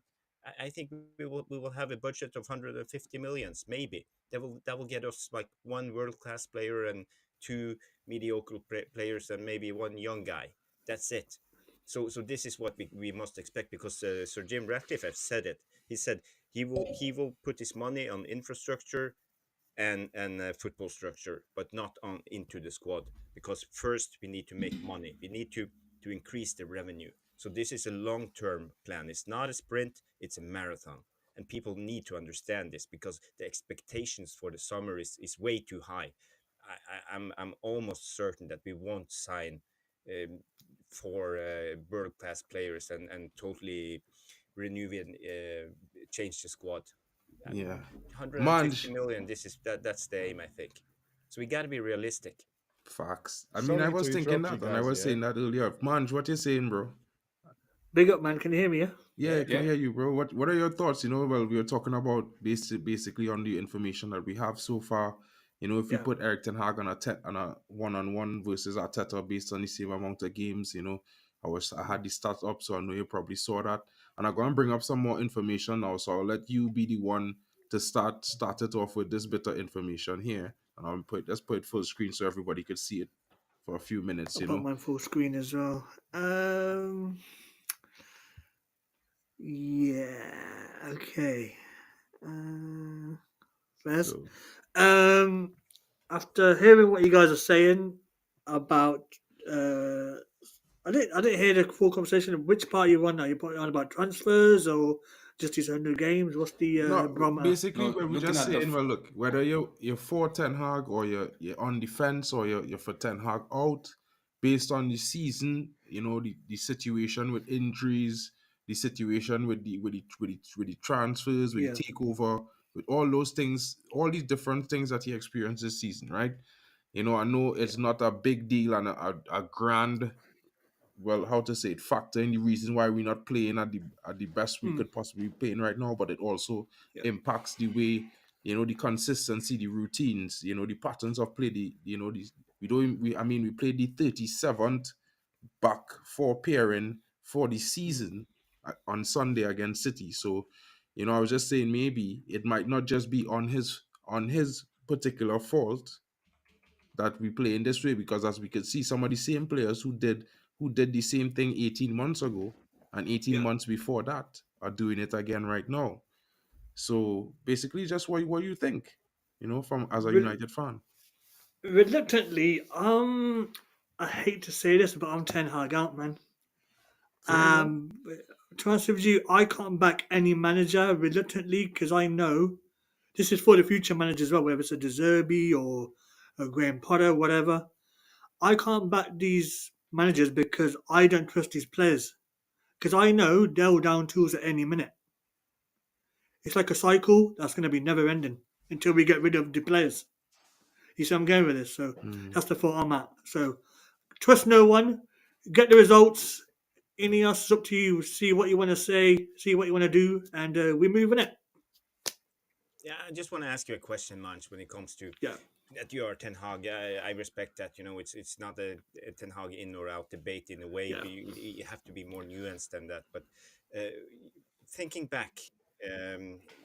I think we will have a budget of 150 millions maybe. That will get us like one world class player and two mediocre players and maybe one young guy. That's it. So this is what we must expect because Sir Jim Ratcliffe has said it. He said he will put his money on infrastructure and football structure, but not on into the squad because first we need to make money. We need to increase the revenue. So this is a long-term plan. It's not a sprint, it's a marathon. And people need to understand this because the expectations for the summer is way too high. I'm almost certain that we won't sign um, for world-class players and totally renew and change the squad. Yeah. 150 Manj, million. This is that's the aim, I think. So we got to be realistic. Facts. I mean, I Sorry was to thinking interrupt you that, and I guys, was yeah. saying that earlier. Manj, what you saying, bro? Big up, man. Can you hear me? Yeah. Yeah, I can Yeah. hear you, bro. What are your thoughts? Well, we were talking about basically on the information that we have so far. If we Yeah. put Eric Ten Hag on a one-on-one versus Arteta based on the same amount of games, I had the stats up, so I know you probably saw that. And I'm gonna bring up some more information now, so I'll let you be the one to start it off with this bit of information here. And let's put it full screen so everybody could see it for a few minutes, I'll put mine full screen as well. Yeah. Okay. First, So, after hearing what you guys are saying about, I didn't hear the full conversation. Which part you on now? You put on about transfers or just these 100 games? What's the no, barometer? basically, No, we're looking just at the saying, well, look, whether you're for Ten Hag or you're on defense or you're for Ten Hag out, based on the season, the situation with injuries, the situation with the transfers, with Yeah. the takeover, with all those things, all these different things that he experienced this season, right? I know it's not a big deal and a grand, well, how to say it, factor in the reason why we're not playing at the best we could possibly be playing right now, but it also Yeah. impacts the way, the consistency, the routines, the patterns of play, we played the 37th back four pairing for the season on Sunday against City. So, I was just saying maybe it might not just be on his particular fault that we play in this way, because as we could see, some of the same players who did the same thing 18 months ago and 18 Yeah. months before that are doing it again right now. So basically, just what you think, from as a Re- United fan. Reluctantly, I hate to say this, but I'm Ten Hag out, man. Fair enough. To be honest with you, I can't back any manager reluctantly because I know this is for the future managers as well, whether it's a De Zerbi or a Graham Potter, whatever. I can't back these managers because I don't trust these players. Because I know they'll down tools at any minute. It's like a cycle that's going to be never ending until we get rid of the players. You see, I'm going with this. So that's the thought I'm at. So trust no one. Get the results. INEOS, it's up to you. See what you want to say. See what you want to do, and we're moving it. Yeah, I just want to ask you a question, Manj, when it comes to Yeah. that you are Ten Hag. I respect that. It's not a Ten Hag in or out debate in a way. Yeah. But you have to be more nuanced than that. But thinking back,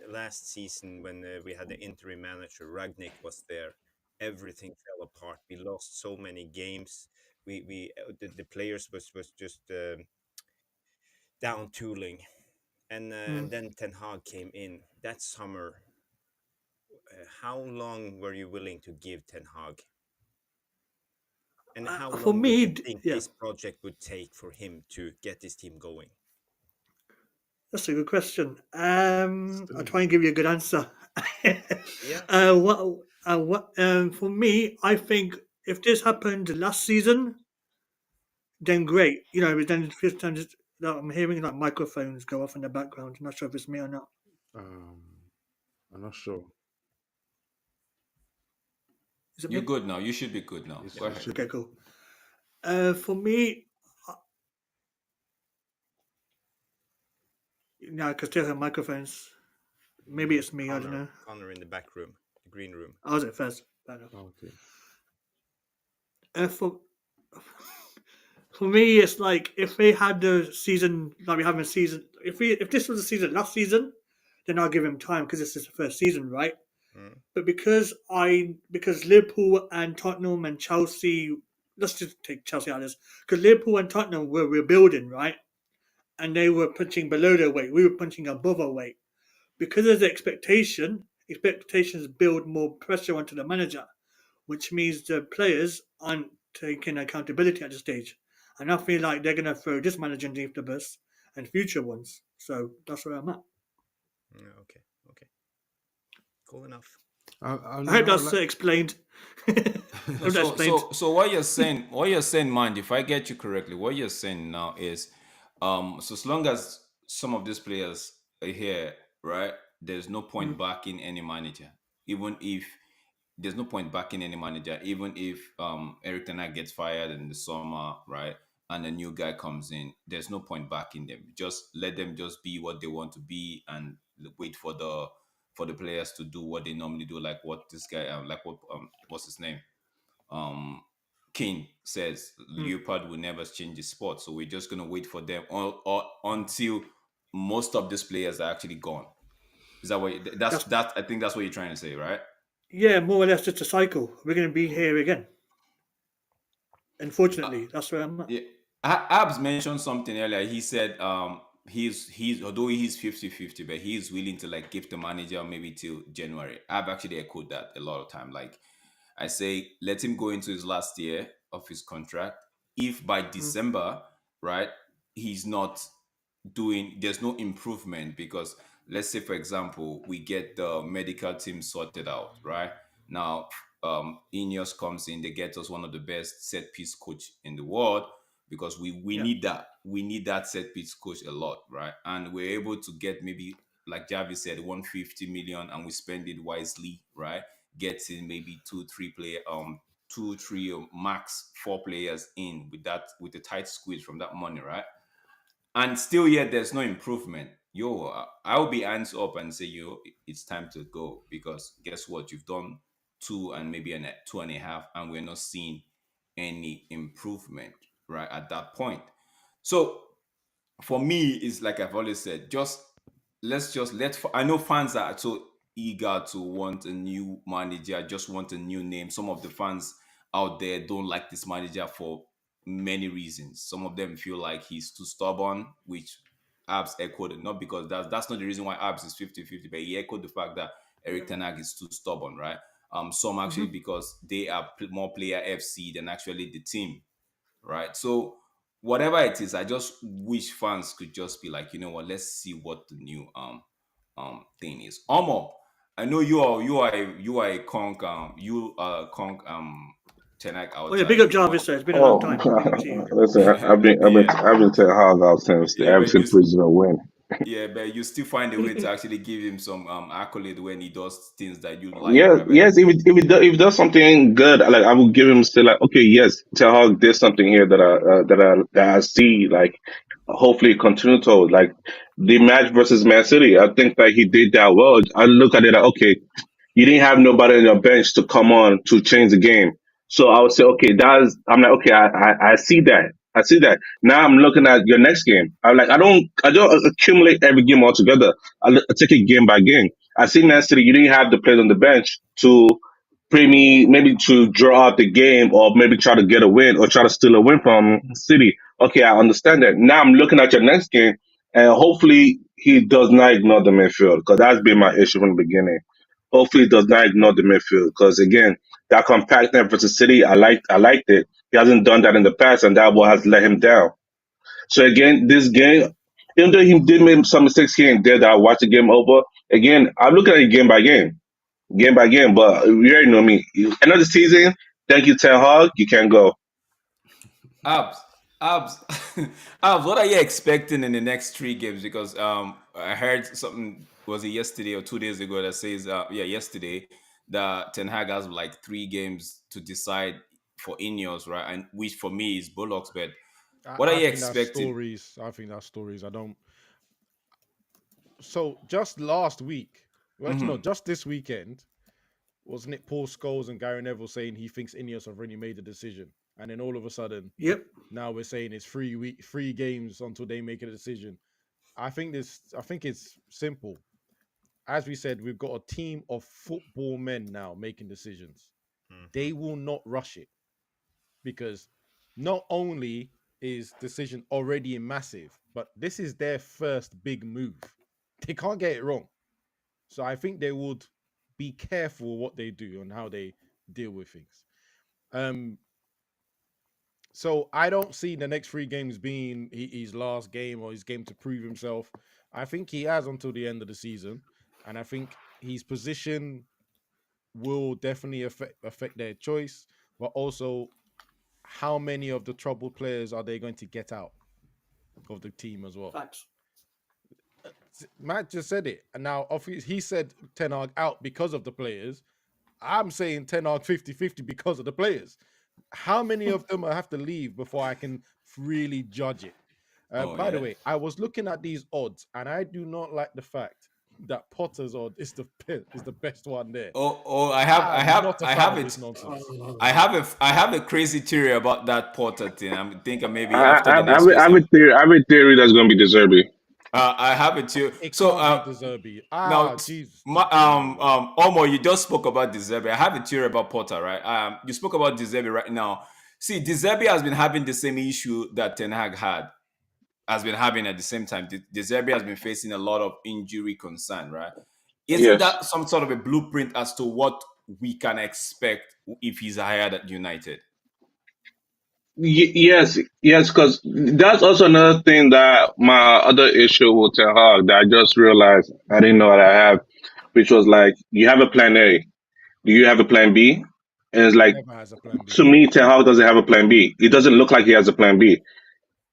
last season when we had the interim manager, Ragnick was there. Everything fell apart. We lost so many games. The players was just down tooling, and then Ten Hag came in that summer. How long were you willing to give Ten Hag? And how For long me, do you think yeah, this project would take for him to get this team going? that's a good question. I'll try and give you a good answer. Yeah. For me, I think if this happened last season, then great. But then the first time I'm hearing like microphones go off in the background. I'm not sure if it's me or not. I'm not sure. Is it You're me? good now. You should be good now. Go ahead. Okay, cool. For me, no, because still have microphones. Maybe it's me. I don't know. Connor in the back room, the green room. I was at first. Fair enough. Okay. For me, it's like if they had the season like we have in season. If this was a season last season, then I'll give him time because this is the first season, right? But because Liverpool and Tottenham and Chelsea, let's just take Chelsea out of this, because Liverpool and Tottenham were rebuilding, right? And they were punching below their weight. We were punching above our weight. Because there's expectations build more pressure onto the manager, which means the players aren't taking accountability at this stage. And I feel like they're going to throw this manager underneath the bus and future ones. So that's where I'm at. Okay. Cool enough. I hope that's explained. So what you're saying, mind, if I get you correctly, what you're saying now is, so as long as some of these players are here, right, there's no point backing any manager, even if there's no point backing any manager, even if Eric Ten Hag gets fired in the summer, right? And a new guy comes in. There's no point backing them. Just let them just be what they want to be and wait for the players to do what they normally do, like what this guy, what's his name, King says. Leopard will never change the sport, so we're just gonna wait for them or until most of these players are actually gone. Is that what that? I think that's what you're trying to say, right? Yeah, more or less, it's a cycle. We're going to be here again. Unfortunately, that's where I'm at. Yeah. Abs mentioned something earlier. He said he's although he's 50-50, but he's willing to like give the manager maybe till January. I've actually echoed that a lot of time. Like I say, let him go into his last year of his contract. If by December, right, he's not there's no improvement, because let's say, for example, we get the medical team sorted out, right? Now, INEOS comes in, they get us one of the best set piece coach in the world, because we need that. We need that set piece coach a lot, right? And we're able to get maybe, like Jarvis said, 150 million, and we spend it wisely, right? Getting maybe two, three, or max 4 players in with the tight squeeze from that money, right? And still yet there's no improvement. I'll be hands up and say, it's time to go, because guess what, you've done 2 and maybe 2.5, and we're not seeing any improvement right at that point. So for me, it's like I've always said, I know fans are so eager to want a new manager, just want a new name. Some of the fans out there don't like this manager for many reasons. Some of them feel like he's too stubborn, which Abs echoed, not because that's not the reason why Abs is 50-50, but he echoed the fact that Eric Ten Hag is too stubborn, right? Some actually because they are more player FC than actually the team, right? So whatever it is, I just wish fans could just be like, you know what, let's see what the new thing is. Omo, I know you are a conk Ten Hag Oh yeah, outside. big up Jarvis. It's been a long time. Big up to you. Listen, I've been telling Hog out since the Yeah, but Everton Prisoner win. yeah, but you still find a way to actually give him some accolade when he does things that you like, Yes, right? yes. If he does something good, like I will give him still like, okay, yes, Ten Hag did something here that I see, like hopefully continue to, like the match versus Man City. I think that he did that well. I look at it like, okay, you didn't have nobody on your bench to come on to change the game. So I would say, okay, I'm like, okay, I see that. I see that. Now I'm looking at your next game. I don't accumulate every game altogether. I take it game by game. I see Man City, you didn't have the players on the bench to maybe to draw out the game or maybe try to get a win or try to steal a win from City. Okay, I understand that. Now I'm looking at your next game, and hopefully he does not ignore the midfield, because that's been my issue from the beginning. Hopefully he does not ignore the midfield, because again, that compactness versus City, I liked it. He hasn't done that in the past, and that what has let him down. So again, this game, even though he did make some mistakes here and there that I watched the game over, again, I'm looking at it game by game. But you already know me. End of the season, thank you, Ten Hag. You can go. Abs, Abs, Abs. What are you expecting in the next 3 games? Because I heard something, was it yesterday or 2 days ago, that says yesterday, that Ten Hag has like 3 games to decide for INEOS, right? And which for me is Bullocks. But what are I you think that's expecting? stories. I think that's stories. I don't. So just last week, well, actually, no, just this weekend, wasn't it Paul Scholes and Gary Neville saying he thinks INEOS have already made a decision, and then all of a sudden, Yep. now we're saying it's 3 games until they make a decision. I think it's simple. As we said, we've got a team of football men now making decisions. They will not rush it, because not only is decision already massive, but this is their first big move. They can't get it wrong. So I think they would be careful what they do and how they deal with things. So I don't see the next 3 games being his last game or his game to prove himself. I think he has until the end of the season, and I think his position will definitely affect their choice, but also how many of the troubled players are they going to get out of the team as well. Facts. Matt just said it, and now he said Ten Hag out because of the players, I'm saying Ten Hag 50-50 because of the players. How many of them I have to leave before I can really judge it? By the way, I was looking at these odds, and I do not like the fact that Potter's odd is the best one there. I have this nonsense. I have a crazy theory about that Potter thing. I'm thinking maybe I after the have next I have a theory that's going to be De Zerbi. I have it too. It So can't be De Zerbi. now, Jesus. Omo, you just spoke about De Zerbi. I have a theory about Potter, right? You spoke about De Zerbi right now. See, De Zerbi has been having the same issue that Ten Hag has been having at the same time. De Zerbi has been facing a lot of injury concern, right? Isn't that some sort of a blueprint as to what we can expect if he's hired at United? Yes, because that's also another thing that my other issue with Ten Hag that I just realized I didn't know that I have, which was like, you have a plan A, do you have a plan B? And it's like, Never has a plan B. to me, Ten Hag doesn't have a plan B. It doesn't look like he has a plan B.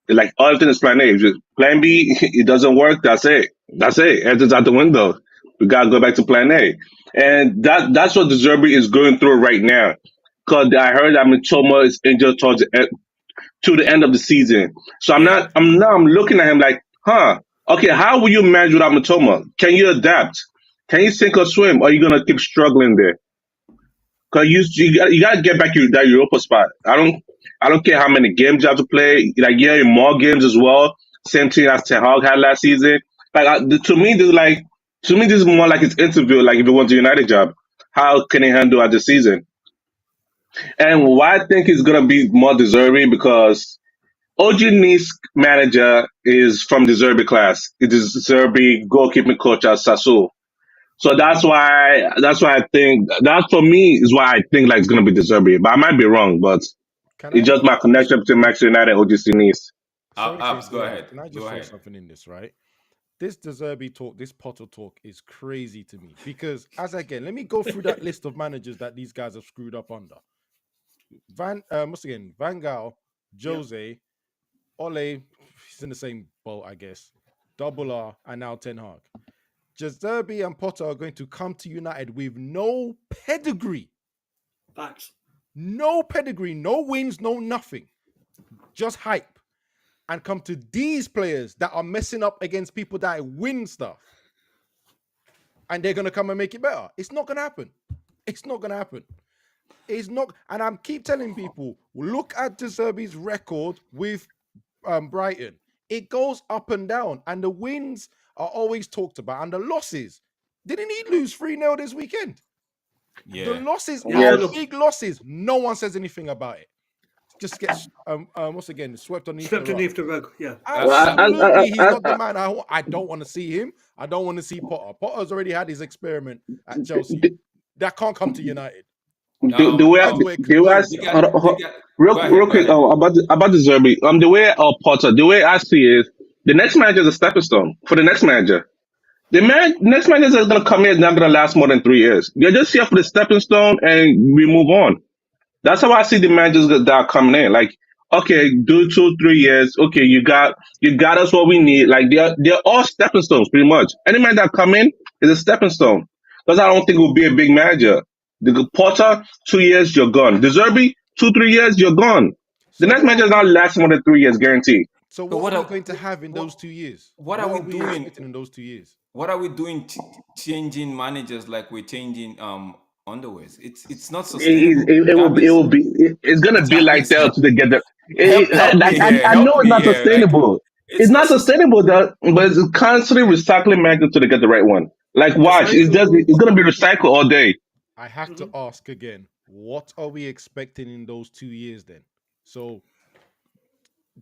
Like, everything is plan A. Just plan B, it doesn't work. That's it. Everything's out the window. We gotta go back to plan A, and that's what De Zerbi is going through right now. Because I heard that Mitoma is injured to the end of the season. So I'm looking at him like, okay, how will you manage without Mitoma? Can you adapt? Can you sink or swim? Or are you gonna keep struggling there? Because you gotta get back that Europa spot. I don't care how many games you have to play. Like, yeah, more games as well. Same thing as Ten Hag had last season. Like, to me, this is more like his interview. Like, if he wants a United job, how can he handle at the season? And why I think he's gonna be more deserving, because OG Nice manager is from the Zerbi class. It is Zerbi goalkeeping coach at Sassuolo. So that's why I think that, for me, is why I think like it's gonna be De Zerbi. But I might be wrong, but it's just my connection between Manchester United and OGC Nice. Go ahead. Can I just throw something in this, right? This De Zerbi talk, this Potter talk is crazy to me, because let me go through that list of managers that these guys have screwed up under. Van Gaal, Jose, Ole, he's in the same boat, I guess. Double R, and now Ten Hag. De Zerbi and Potter are going to come to United with no pedigree. Facts. No pedigree, no wins, no nothing. Just hype. And come to these players that are messing up against people that win stuff. And they're going to come and make it better. It's not going to happen. It's not. And I keep telling people, look at De Zerbi's record with Brighton. It goes up and down. And the wins are always talked about. And the losses. Didn't he lose 3-0 this weekend? Yeah. The losses are big losses. No one says anything about it. Just gets swept underneath the rug. Yeah. Absolutely, he's not the man. I don't want to see him. I don't want to see Potter. Potter's already had his experiment at Chelsea. That can't come to United. Real quick about the Zerbi. The way Potter, the way I see it, the next manager is a stepping stone for the next manager. The next manager is going to come in, is not going to last more than 3 years. You're just here for the stepping stone, and we move on. That's how I see the managers that are coming in. Like, okay, do 2-3 years. Okay, you got us what we need. Like, they're all stepping stones, pretty much. Any man that come in is a stepping stone. Because I don't think it will be a big manager. The Potter, 2 years, you're gone. De Zerbi, 2-3 years, you're gone. The next manager is not last more than 3 years, guaranteed. So what are we going to have in those 2 years? What are we doing in those 2 years? What are we doing changing managers like we're changing underwears? It's not sustainable. It's gonna be like that to get the. I know it's not sustainable. It's not sustainable, but it's constantly recycling managers to get the right one. Like, watch, it's gonna be recycled all day. I have to ask again, what are we expecting in those 2 years then? So,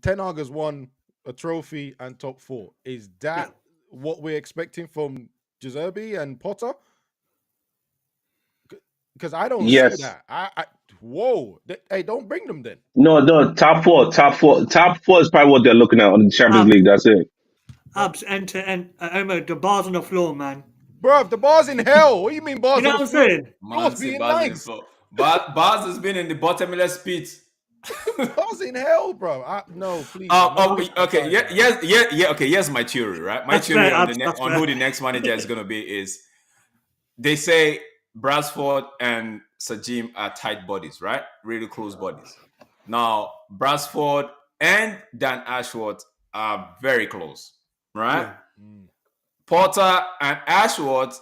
Ten Hag has won a trophy and top 4. Is that what we're expecting from De Zerbi and Potter? Because I don't see that. Hey, don't bring them then. No, top four is probably what they're looking at on the Champions League. That's it. Abs end to end. The bar's on the floor, man. Bro, the bar's in hell. What do you mean bar's on the floor? You know what I'm saying? Floor's being nice. Bars has been in the bottomless pit. Bar's in hell, bro. No, please. Okay. Yeah. Okay. Here's my theory, right? My theory on who the next manager is gonna be is, they say Brasford and Sajim are tight bodies, right? Really close bodies. Now, Brasford and Dan Ashworth are very close, right? Yeah. Porter and Ashworth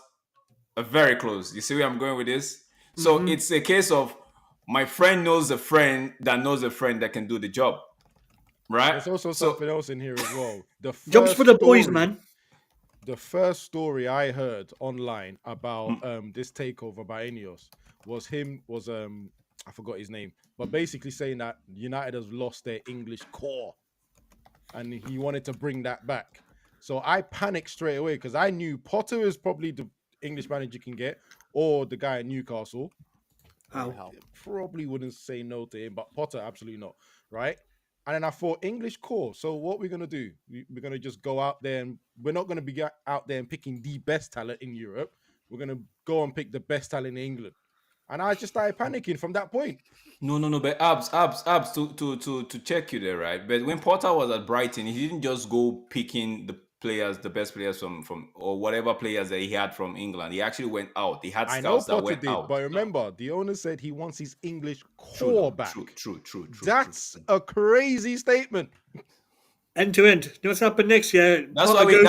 are very close. You see where I'm going with this? So it's a case of my friend knows a friend that knows a friend that can do the job, right? There's also So something else in here as well. Jobs for the boys, man. The first story I heard online about this takeover by INEOS was I forgot his name, but basically saying that United has lost their English core and he wanted to bring that back. So I panicked straight away because I knew Potter is probably the English manager you can get, or the guy at Newcastle. How? Probably wouldn't say no to him, but Potter absolutely not, right? And then I thought English core. So what we're gonna do? We're gonna just go out there, and we're not gonna be out there and picking the best talent in Europe. We're gonna go and pick the best talent in England. And I just started panicking from that point. No. But abs to check you there, right? But when Potter was at Brighton, he didn't just go picking the best players from or whatever players that he had from England. He actually went out. He had I know scouts that Potter went did, out. but remember, the owner said he wants his English True, core back. True. That's a crazy statement. End to end. You know what's happened next year? That's why we're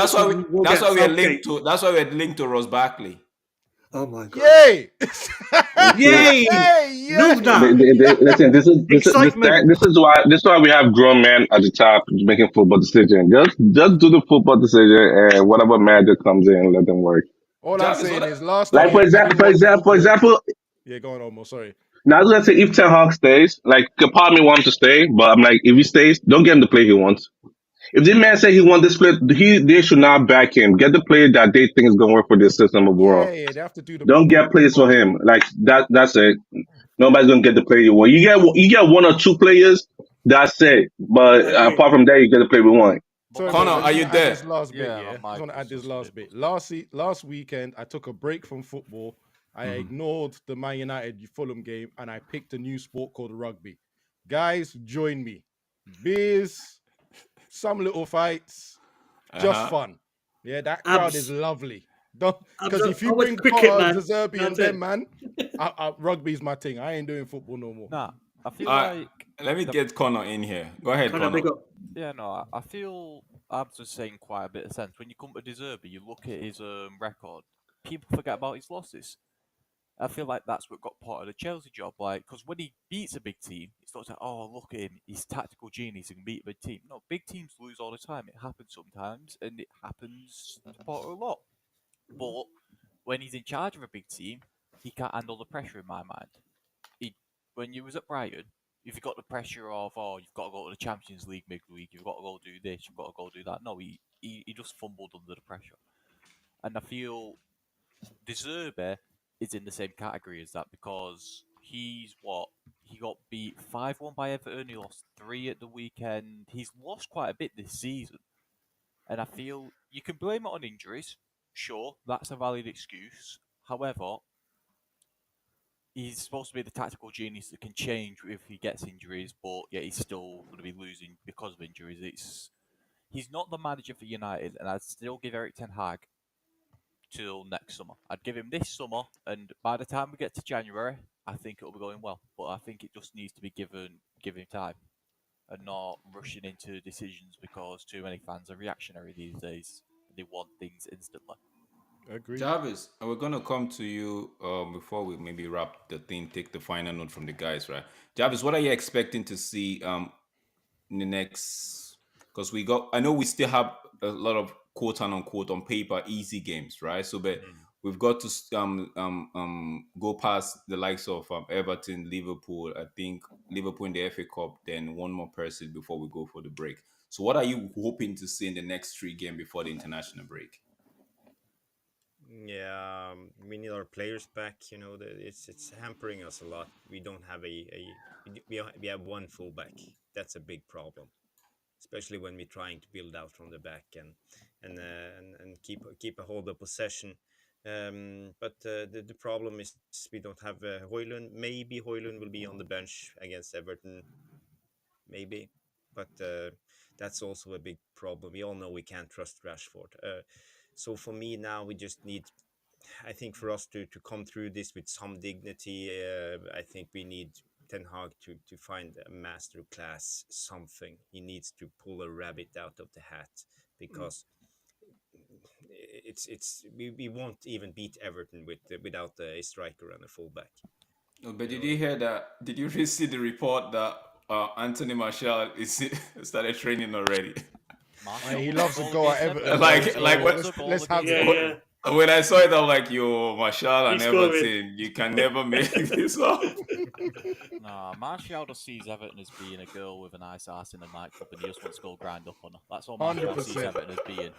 linked to Ross Barkley. Oh my god! Yay! Yay! Love that. Listen, Excitement. this is why we have grown men at the top making football decisions. Just do the football decision, and whatever manager comes in, let them work. All Jarvis, I'm saying what- is last Like time. for example, Yeah, go on, Omo. Sorry. now I was gonna say if Ten Hag stays, like a part of me wants to stay, but I'm like, if he stays, don't get him the play he wants. If this man say he wants this player, they should not back him. Get the player that they think is gonna work for this system overall. Yeah, they have to do the. Don't get players for him. Like that's it. Nobody's gonna get the player you want. You get one or two players, that's it. But Agree. apart from that, you get the player we want. Sorry, Connor, I just are you wanna add there? This last bit, Yeah, yeah. my I just want to mic add was this just a last bit- bit. Last weekend, I took a break from football. I ignored the Man United Fulham game and I picked a new sport called rugby. Guys, join me. Beers, some little fights, just fun. Yeah, that crowd is Abs. lovely. Don't because Abs- if you I was bring cricket, Potter, man. Zerbi, and That's them, it. man, rugby's my thing. I ain't doing football no more. Nah, I feel Alright, like let me get Connor in here. Go ahead, Connor, Connor. big up. yeah, no, I feel Abs was saying quite a bit of sense. When you come to De Zerbi, you look at his record. People forget about his losses. I feel like that's what got part of the Chelsea job. Like, because when he beats a big team, it's not like, oh, look at him, he's tactical genius, he can beat a big team. No, big teams lose all the time. It happens sometimes, and it happens to Potter a lot. But when he's in charge of a big team, he can't handle the pressure. In my mind, when you was at Brighton, if you got the pressure of, oh, you've got to go to the Champions League midweek, you've got to go do this, you've got to go do that. No, he just fumbled under the pressure, and I feel De Zerbi is in the same category as that because he got beat 5-1 by Everton. He lost 3 at the weekend. He's lost quite a bit this season, and I feel you can blame it on injuries. Sure, that's a valid excuse. However, he's supposed to be the tactical genius that can change if he gets injuries, but yeah, he's still going to be losing because of injuries. He's not the manager for United, and I'd still give Erik ten Hag till next summer. I'd give him this summer, and by the time we get to January, I think it'll be going well. But I think it just needs to be given time and not rushing into decisions because too many fans are reactionary these days. They want things instantly. Agree. Jarvis, we're gonna come to you before we maybe wrap the thing, take the final note from the guys, right? Jarvis, what are you expecting to see in the next? Because I know we still have a lot of quote and unquote on paper easy games, right? So, but we've got to go past the likes of Everton, Liverpool. I think Liverpool in the FA Cup, then one more person before we go for the break. So, what are you hoping to see in the next 3 games before the international break? Yeah, we need our players back. You know, it's hampering us a lot. We don't have we have one fullback. That's a big problem, especially when we're trying to build out from the back and keep a hold of possession. But the problem is we don't have Højlund. Maybe Højlund will be on the bench against Everton. Maybe, but that's also a big problem. We all know we can't trust Rashford. So for me now, we just need I think for us to come through this with some dignity, I think we need Ten Hag to find a master class something. He needs to pull a rabbit out of the hat because we won't even beat Everton without a striker and a fullback. No, but did you hear that? Did you really see the report that Anthony Martial is started training already? He loves to go at Everton. Let's have Yeah, it. yeah. When I saw it, I'm like, yo, Martial and He's scoring. Everton, you can never make this up. Nah, Martial just sees Everton as being a girl with a nice ass in a nightclub and he just wants to go grind up on her. That's all Martial sees 100%. Everton as being.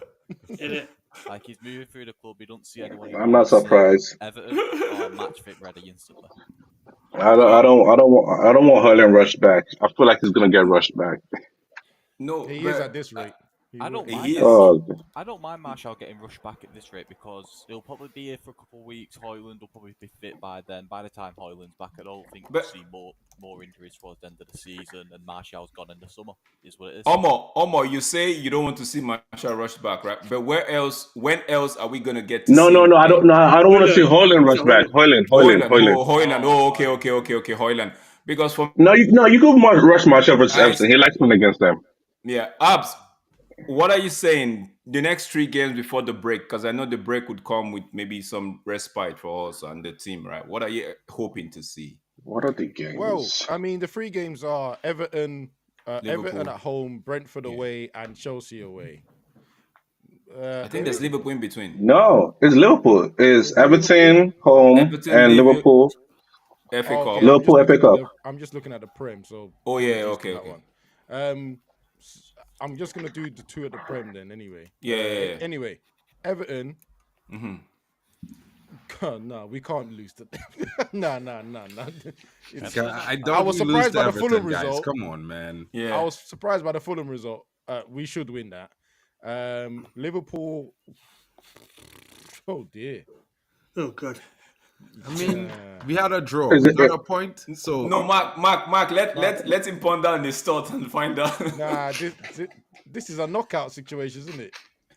Innit? Like, he's moving through the club, he don't see anyone he I'm not wants. surprised. Everton or match fit ready instantly. I don't want Haaland rushed back. I feel like he's gonna get rushed back. No, He but is at this rate. I don't He mind. is. Oh, I don't mind Martial getting rushed back at this rate because he'll probably be here for a couple of weeks. Hoyland will probably be fit by then. By the time Hoyland's back, I don't think we'll But- see more injuries towards the end of the season. And Martial's gone in the summer, is what it is. Omo, you say you don't want to see Martial rushed back, right? But when else are we gonna get to no, see? I don't. No, I don't want to see Haaland rush back. Haaland. Hoyland. Oh, Okay, Hoyland. Because for No, you go rush Martial versus Everton. He likes playing against them. yeah, Abs. What are you saying? The next 3 games before the break, because I know the break would come with maybe some respite for us and the team, right? What are you hoping to see? What are the games? Well, I mean, the 3 games are Everton Liverpool. at home, Brentford away, and Chelsea away. I think there's Liverpool in between. No, it's Liverpool. It's Is that Everton home Everton, and Liverpool. FA Cup. Okay, Liverpool FA Cup. I'm just looking at the Prem, so Oh, yeah, apologies okay, for that one. I'm just gonna do the 2 at the Prem then. Anyway, Yeah. Anyway, Everton. Mm-hmm. No, we can't lose to them. No. I I was surprised by the Fulham guys. result. Come on, man. Yeah. I was surprised by the Fulham result. We should win that. Liverpool. Oh dear. Oh, God. I mean, we had a draw. Is We it- got a point. So No, Mark, let him ponder on his thoughts and find out. Nah, this is a knockout situation, isn't it?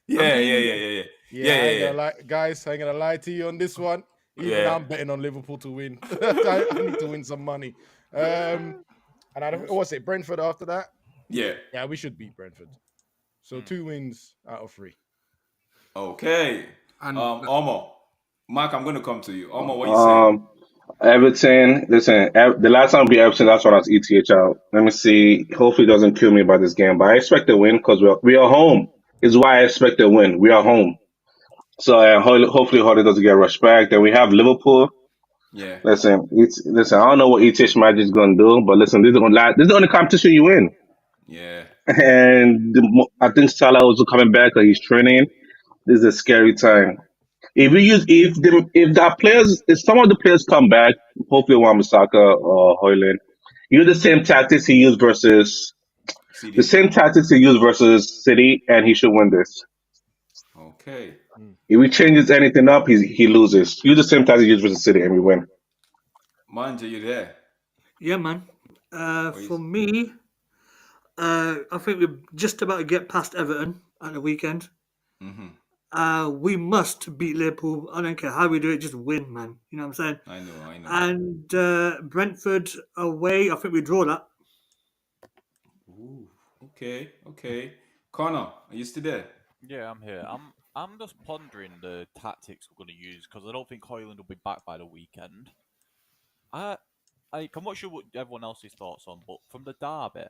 Yeah. I ain't gonna lie, guys. I ain't gonna lie to you on this one. Even Yeah. I'm betting on Liverpool to win. I need to win some money. And I don't. What's it? Brentford after that? Yeah. Yeah, we should beat Brentford. So 2 wins out of 3. Okay. And- Omo. Mark, I'm gonna come to you. Omo, what you saying? Everton. Listen, the last time we beat Everton, that's when I was ETH out. Let me see. Hopefully, it doesn't kill me by this game, but I expect a win because we are home. Is why I expect a win. We are home. So hopefully, Hardy doesn't get rushed back. Then we have Liverpool. Yeah. Listen. I don't know what ETH Magic is gonna do, but listen, this is the only competition you win. Yeah. And I think Salah also coming back or he's training. This is a scary time. If some of the players come back, hopefully Wan-Bissaka or Hoyland, use the same tactics he used versus City, and he should win this. Okay. If he changes anything up, he loses. Use the same tactics he used versus City, and we win. Manj, are you there? Yeah, man. Please. For me, I think we're just about to get past Everton at the weekend. Mm-hmm. We must beat Liverpool. I don't care how we do it, just win, man. You know what I'm saying? I know. And Brentford away, I think we draw that. Ooh, okay. Connor, are you still there? Yeah, I'm here. I'm just pondering the tactics we're going to use because I don't think Hoyland will be back by the weekend. I'm not sure what everyone else's thoughts on, but from the derby,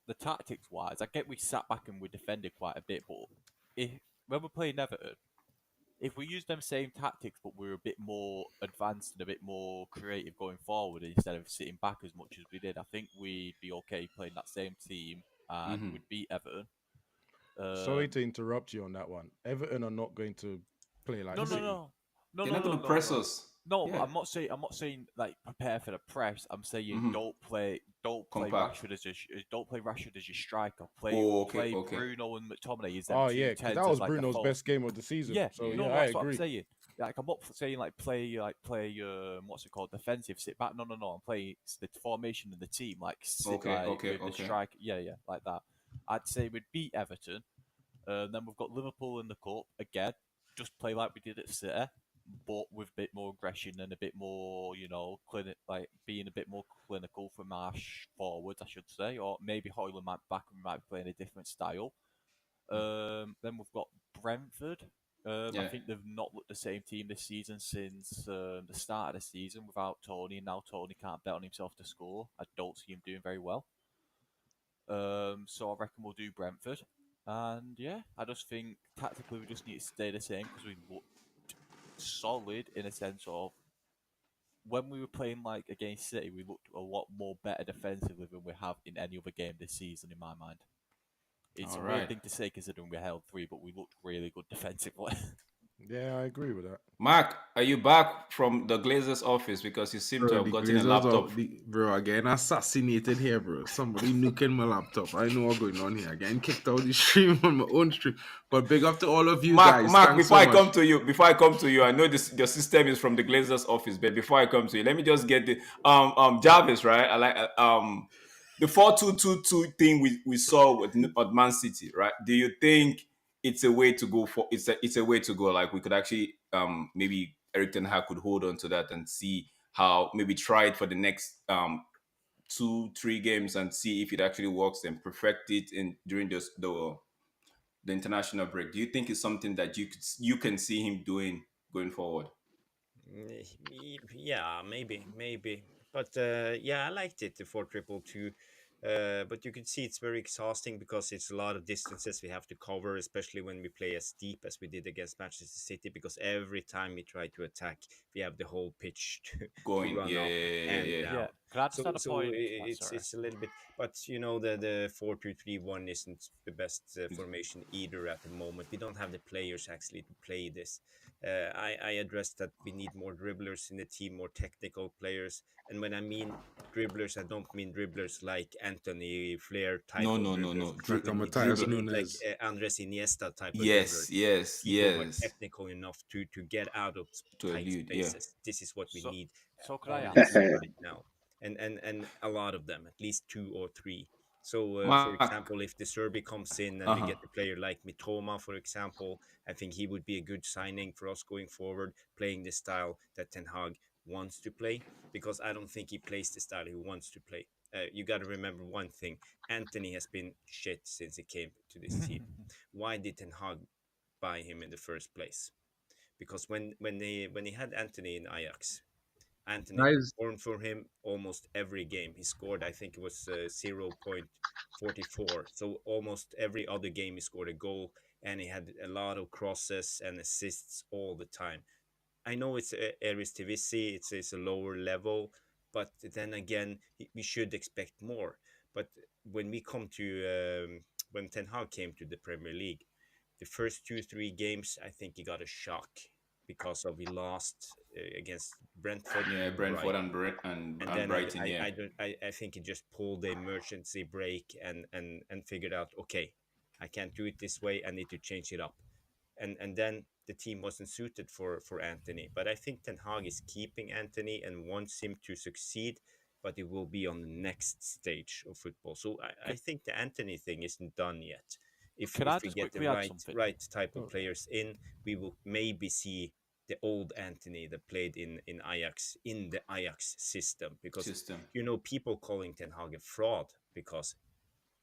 the tactics wise, I get we sat back and we defended quite a bit, but when we're playing Everton, if we use them same tactics but we're a bit more advanced and a bit more creative going forward instead of sitting back as much as we did, I think we'd be okay playing that same team and we'd beat Everton. Sorry to interrupt you on that one. Everton are not going to play like City. No. They're not gonna press us. No, Yeah. I'm not saying like prepare for the press. I'm saying don't play Compact. Rashford as your striker. Play Okay. Bruno and McTominay as Oh yeah, because that was Bruno's best game of the season. Yeah, so no, I that's what I'm agree. saying. Like I'm not saying play what's it called, defensive, sit back. No, I'm playing the formation of the team with the striker. Yeah, like that. I'd say we'd beat Everton. Then we've got Liverpool in the cup again. Just play like we did at City. but with a bit more aggression and a bit more, like being a bit more clinical from our forwards, I should say, or maybe Hoyland might be back and we might be playing a different style. Then we've got Brentford. I think they've not looked the same team this season since the start of the season without Tony, and now Tony can't bet on himself to score. I don't see him doing very well. So I reckon we'll do Brentford. And yeah, I just think tactically we just need to stay the same because we looked solid in a sense of when we were playing like against City, we looked a lot more better defensively than we have in any other game this season, in my mind. It's All a weird right. thing to say considering we held 3, but we looked really good defensively. Yeah, I agree with that. Mark, are you back from the Glazers office because you seem to Bro, have the gotten a Glazers laptop? bro, again assassinated here, bro. Somebody nuking my laptop. I know what's going on here. Again, kicked out the stream on my own stream. But big up to all of you guys. Mark, Thanks before so I come much. to you, I know this your system is from the Glazers office, but before I come to you, let me just get the Jarvis, right? I like the 4-2-2-2 thing we saw with Man City, right? Do you think it's a way to go for it's a way to go? Like we could actually maybe Eric Ten Hag could hold on to that and see how maybe try it for the next 2-3 games and see if it actually works and perfect it in during the international break. Do you think it's something that you can see him doing going forward? Yeah, maybe. But yeah, I liked it, the 4-2-2-2. But you can see it's very exhausting because it's a lot of distances we have to cover, especially when we play as deep as we did against Manchester City. Because every time we try to attack, we have the whole pitch to Going, run up and yeah. down. Yeah, can I just add a So point? Sorry. it's a little bit, but the 4-2-3-1 isn't the best formation either at the moment. We don't have the players actually to play this. I addressed that we need more dribblers in the team, more technical players. And when I mean dribblers, I don't mean dribblers like Anthony Flair type No, of no, no, dribblers. no. Like a We Matthias need like Nunes. Andres Iniesta type of Yes, dribblers. yes, People who are yes. technical enough to get out of To tight elude, yeah. spaces. This is what we So, need so could I on the ask? team right now, and a lot of them, at least 2 or 3. So, for Mark. example, if the Serbi comes in and we get a player like Mitoma, for example, I think he would be a good signing for us going forward, playing the style that Ten Hag wants to play, because I don't think he plays the style he wants to play. You got to remember one thing: Anthony has been shit since he came to this team. Why did Ten Hag buy him in the first place? Because when he had Anthony in Ajax, Anthony Guys, performed for him almost every game. He scored, I think it was 0.44. So almost every other game he scored a goal, and he had a lot of crosses and assists all the time. I know it's Eredivisie, it's a lower level, but then again, we should expect more. But when we come to when Ten Hag came to the Premier League, the first 2 3 games, I think he got a shock because of he lost against Brentford Yeah, and Brentford Brighton. and Then Brighton, yeah. I think he just pulled the emergency brake and figured out, okay, I can't do it this way. I need to change it up. And then the team wasn't suited for Anthony. But I think Ten Hag is keeping Anthony and wants him to succeed, but it will be on the next stage of football. So I think the Anthony thing isn't done yet. If Can I we just get the quickly add something? right type of players in, we will maybe see the old Anthony that played in Ajax in the Ajax system, because System. people calling Ten Hag a fraud because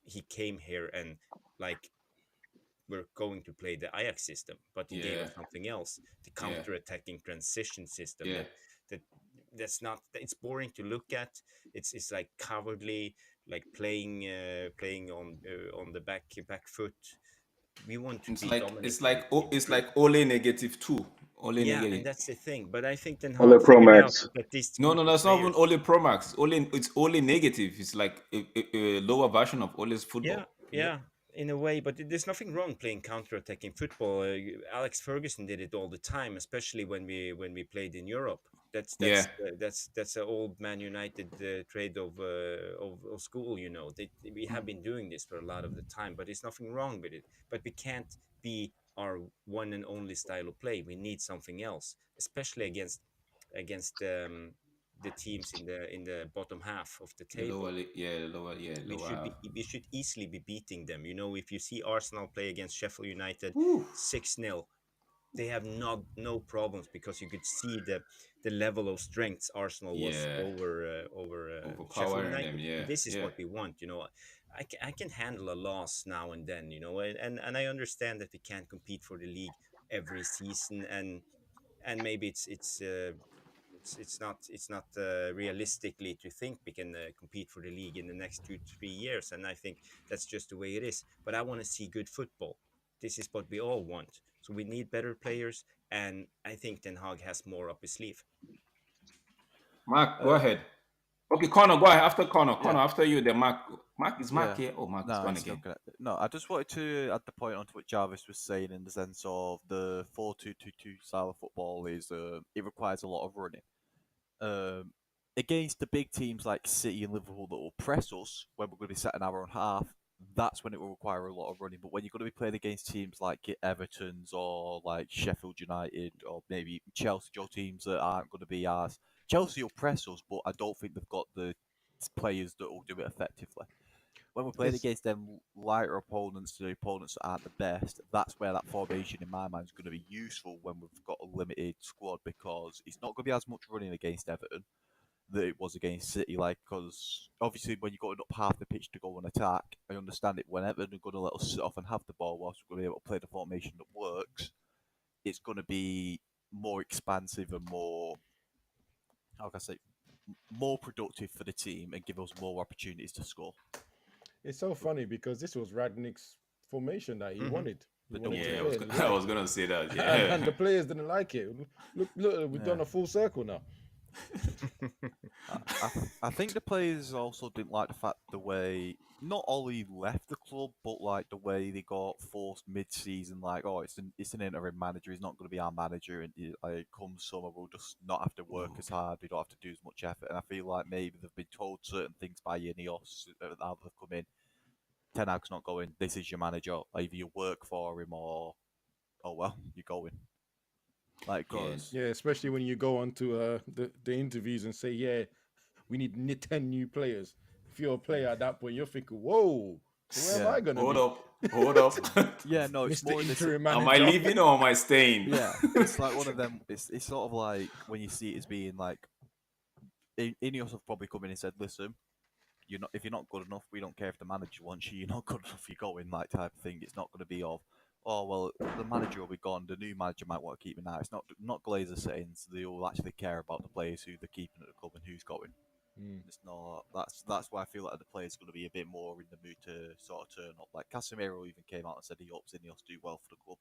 he came here and like we're going to play the Ajax system, but he gave Yeah. us something else, the Yeah. counter-attacking transition system. Yeah. That's not. It's boring to look at. It's like cowardly, like playing on the back foot. We want to It's be like dominating. it's like Ole negative too. Ole Yeah, and negative. that's the thing. But I think Ten On the Hag Pro figured out Max. that this No, group of that's not even players. Ole Pro Max. It's Ole negative. It's like a lower version of Ole's football. Yeah, in a way, but there's nothing wrong playing counter-attacking football. Alex Ferguson did it all the time, especially when we played in Europe. Yeah. That's an old Man United trade of school. We have been doing this for a lot of the time, but there's nothing wrong with it. But we can't be our one and only style of play. We need something else, especially against the teams in the bottom half of the The table. lower, we lower should half. we should easily be beating them. If you see Arsenal play against Sheffield United Woo. 6-0, they have no problems, because you could see the level of strengths Arsenal was Yeah, over Sheffield overpowering them. United. Yeah, This is yeah. what we want, you know. I can handle a loss now and then, you know, and I understand that we can't compete for the league every season, and maybe it's not realistically to think we can compete for the league in the next 2 3 years, and I think that's just the way it is. But I want to see good football. This is what we all want. So we need better players, and I think Den Haag has more up his sleeve. Mark, go ahead. Okay, Connor, go ahead. After Connor, Yeah. after you, then Mark. Mark is Mark Yeah. here. Oh, Mark is No, gone it's still again. connected. No, I just wanted to add the point onto what Jarvis was saying in the sense of the 4-2-2-2 style of football is it requires a lot of running. Um, Against the big teams like City and Liverpool that will press us when we're going to be set an hour and a half, that's when it will require a lot of running. But when you're going to be playing against teams like Everton's or like Sheffield United or maybe Chelsea, or teams that aren't going to be ours, Chelsea will press us, but I don't think they've got the players that will do it effectively. When we're playing It's against them lighter opponents, the opponents that aren't the best, that's where that formation in my mind is going to be useful when we've got a limited squad, because it's not going to be as much running against Everton that it was against City. Like, because obviously when you're going up half the pitch to go and attack, I understand it. When Everton are going to let us sit off and have the ball whilst we're going to be able to play the formation that works, it's going to be more expansive and more, how can I say, more productive for the team and give us more opportunities to score. it's so funny because this was Radnick's formation that he Mhm. wanted. He The wanted double to Yeah, play, and he I liked was it. gonna say that. and, Yeah. and the players didn't like it. Look, we've done Yeah. a full circle now. I think the players also didn't like the fact the way not Ollie left the club, but like the way they got forced mid-season. Like, oh, it's an interim manager. He's not going to be our manager, and like come summer we'll just not have to work as hard. We don't have to do as much effort. And I feel like maybe they've been told certain things by INEOS now they've come in. Ten Hag's not going. This is your manager. Either you work for him or, oh well, you're going. Like, Yeah. cause Yeah, especially when you go on to the interviews and say, yeah, we need 10 new players. If you're a player at that point, you're thinking, whoa, so where am yeah, I going to Hold be? up. Hold up. yeah, no, it's Mr. more in this. Interim Am I Manager. leaving or am I staying? Yeah, it's like one of them. It's sort of like when you see it as being like Ineos have probably come in and said, "Listen, you're not if you're not good enough, we don't care if the manager wants you. You're not good enough. You're going," like type of thing. It's not going to be of, "Oh well, the manager will be gone. The new manager might want to keep me now." It's not Glazer saying they all actually care about the players who they're keeping at the club and who's going. Mm. It's not. That's why I feel like the players going to be a bit more in the mood to sort of turn up. Like Casemiro even came out and said he hopes Ineos do well for the club.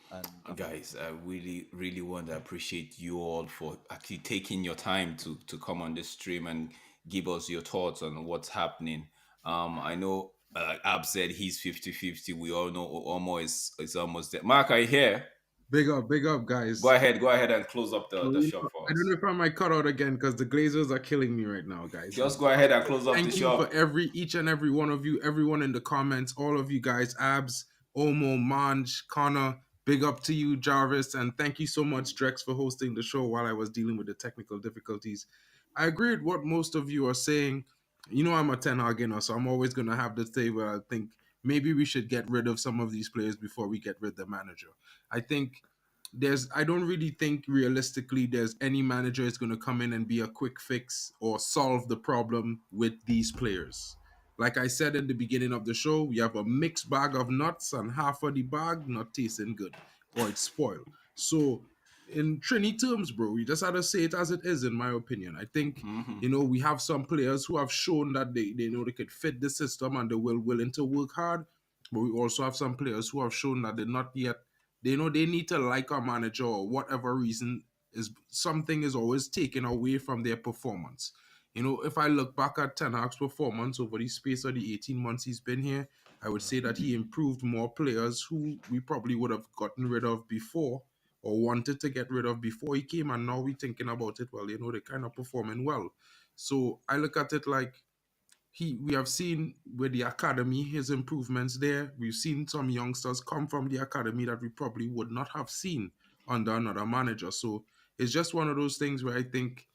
And I think, Guys, I really, really want to appreciate you all for actually taking your time to come on this stream and give us your thoughts on what's happening. I know Ab said he's 50-50. We all know Omo is almost there. Mark, are you here? Big up, guys. Go ahead and close up the shop for I don't us. know if I might cut out again because the Glazers are killing me right now, guys. Just go ahead and close up the Thank you shop. for each and every one of you, everyone in the comments, all of you guys, Abs, Omo, Manj, Connor, big up to you, Jarvis, and thank you so much, Drex, for hosting the show while I was dealing with the technical difficulties. I agree with what most of you are saying. You know, I'm a Ten Hag, so I'm always going to have this day where I think maybe we should get rid of some of these players before we get rid of the manager. I think I don't really think realistically there's any manager is going to come in and be a quick fix or solve the problem with these players. Like I said in the beginning of the show, we have a mixed bag of nuts and half of the bag not tasting good or it's spoiled. So in Trini terms, bro, we just had to say it as it is, in my opinion. I think, we have some players who have shown that they know they could fit the system and they will willing to work hard. But we also have some players who have shown that they're not yet they know they need to like our manager or whatever reason is something is always taken away from their performance. If I look back at Ten Hag's performance over the space of the 18 months he's been here, I would say that he improved more players who we probably would have gotten rid of before or wanted to get rid of before he came, and now we're thinking about it. Well, they're kind of performing well. So I look at it like we have seen with the academy his improvements there. We've seen some youngsters come from the academy that we probably would not have seen under another manager. So it's just one of those things where I think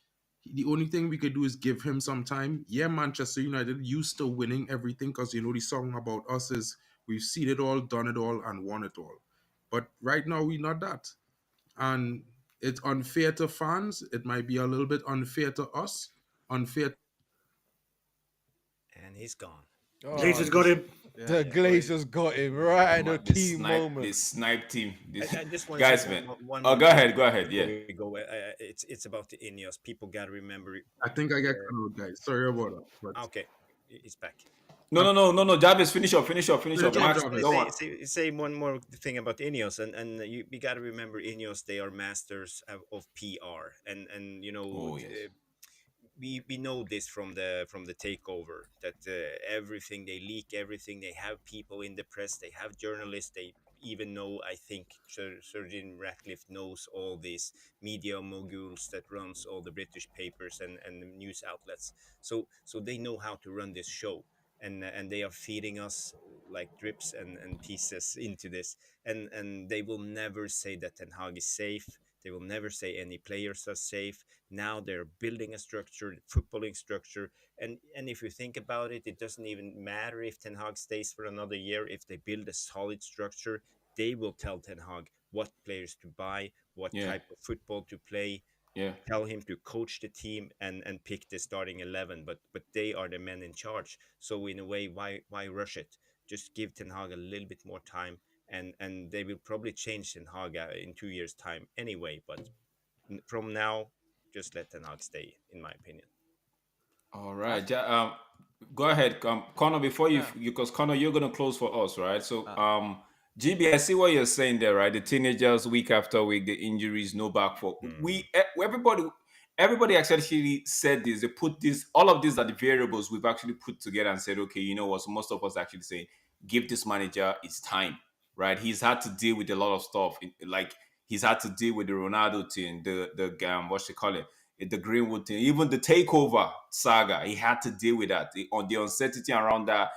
the only thing we could do is give him some time. Yeah, Manchester United used to winning everything because the song about us is we've seen it all, done it all, and won it all. But right now, we're not that. And it's unfair to fans. It might be a little bit unfair to us. Unfair. And he's gone. Oh, Glazer's got him. the Glazers got him right at the key They moment. sniped him. I just want Guys, to say man. one Oh, more go thing ahead. Go ahead. before Yeah. we go. It's about the INEOS. People got to remember. I think I get cut out, guys. Sorry about that. But Okay, it's back. No. Jarvis, finish up. Finish No, up, Max, Jarvis. go on. say one more thing about INEOS, and you got to remember INEOS. They are masters of PR, and you know. Oh, yes. We know this from the takeover that everything they leak, everything they have people in the press, they have journalists, they even know, I think Sir Jim Ratcliffe knows all these media moguls that runs all the British papers and the news outlets, so they know how to run this show, and they are feeding us like drips and pieces into this, and they will never say that Ten Hag is safe. They will never say any players are safe. Now they're building a structure, footballing structure, and if you think about it, it doesn't even matter if Ten Hag stays for another year. If they build a solid structure, they will tell Ten Hag what players to buy, what Yeah. type of football to play, Yeah. tell him to coach the team and pick the starting 11. But they are the men in charge. So in a way, why rush it? Just give Ten Hag a little bit more time, and they will probably change Ten Hag in 2 years' time anyway. But from now, just let Ten Hag stay, in my opinion. All right. Go ahead, Connor. Before you, Yeah. because Connor, you're gonna close for us, right? So, GB, I see what you're saying there, right? The teenagers, week after week, the injuries, no back for everybody actually said this. They put this, all of these are the variables we've actually put together and said, okay, you know what? So most of us actually saying, give this manager his time, right? He's had to deal with a lot of stuff, like he's had to deal with the Ronaldo thing, the what you call it, the Greenwood thing, even the takeover saga. He had to deal with that. On the uncertainty around that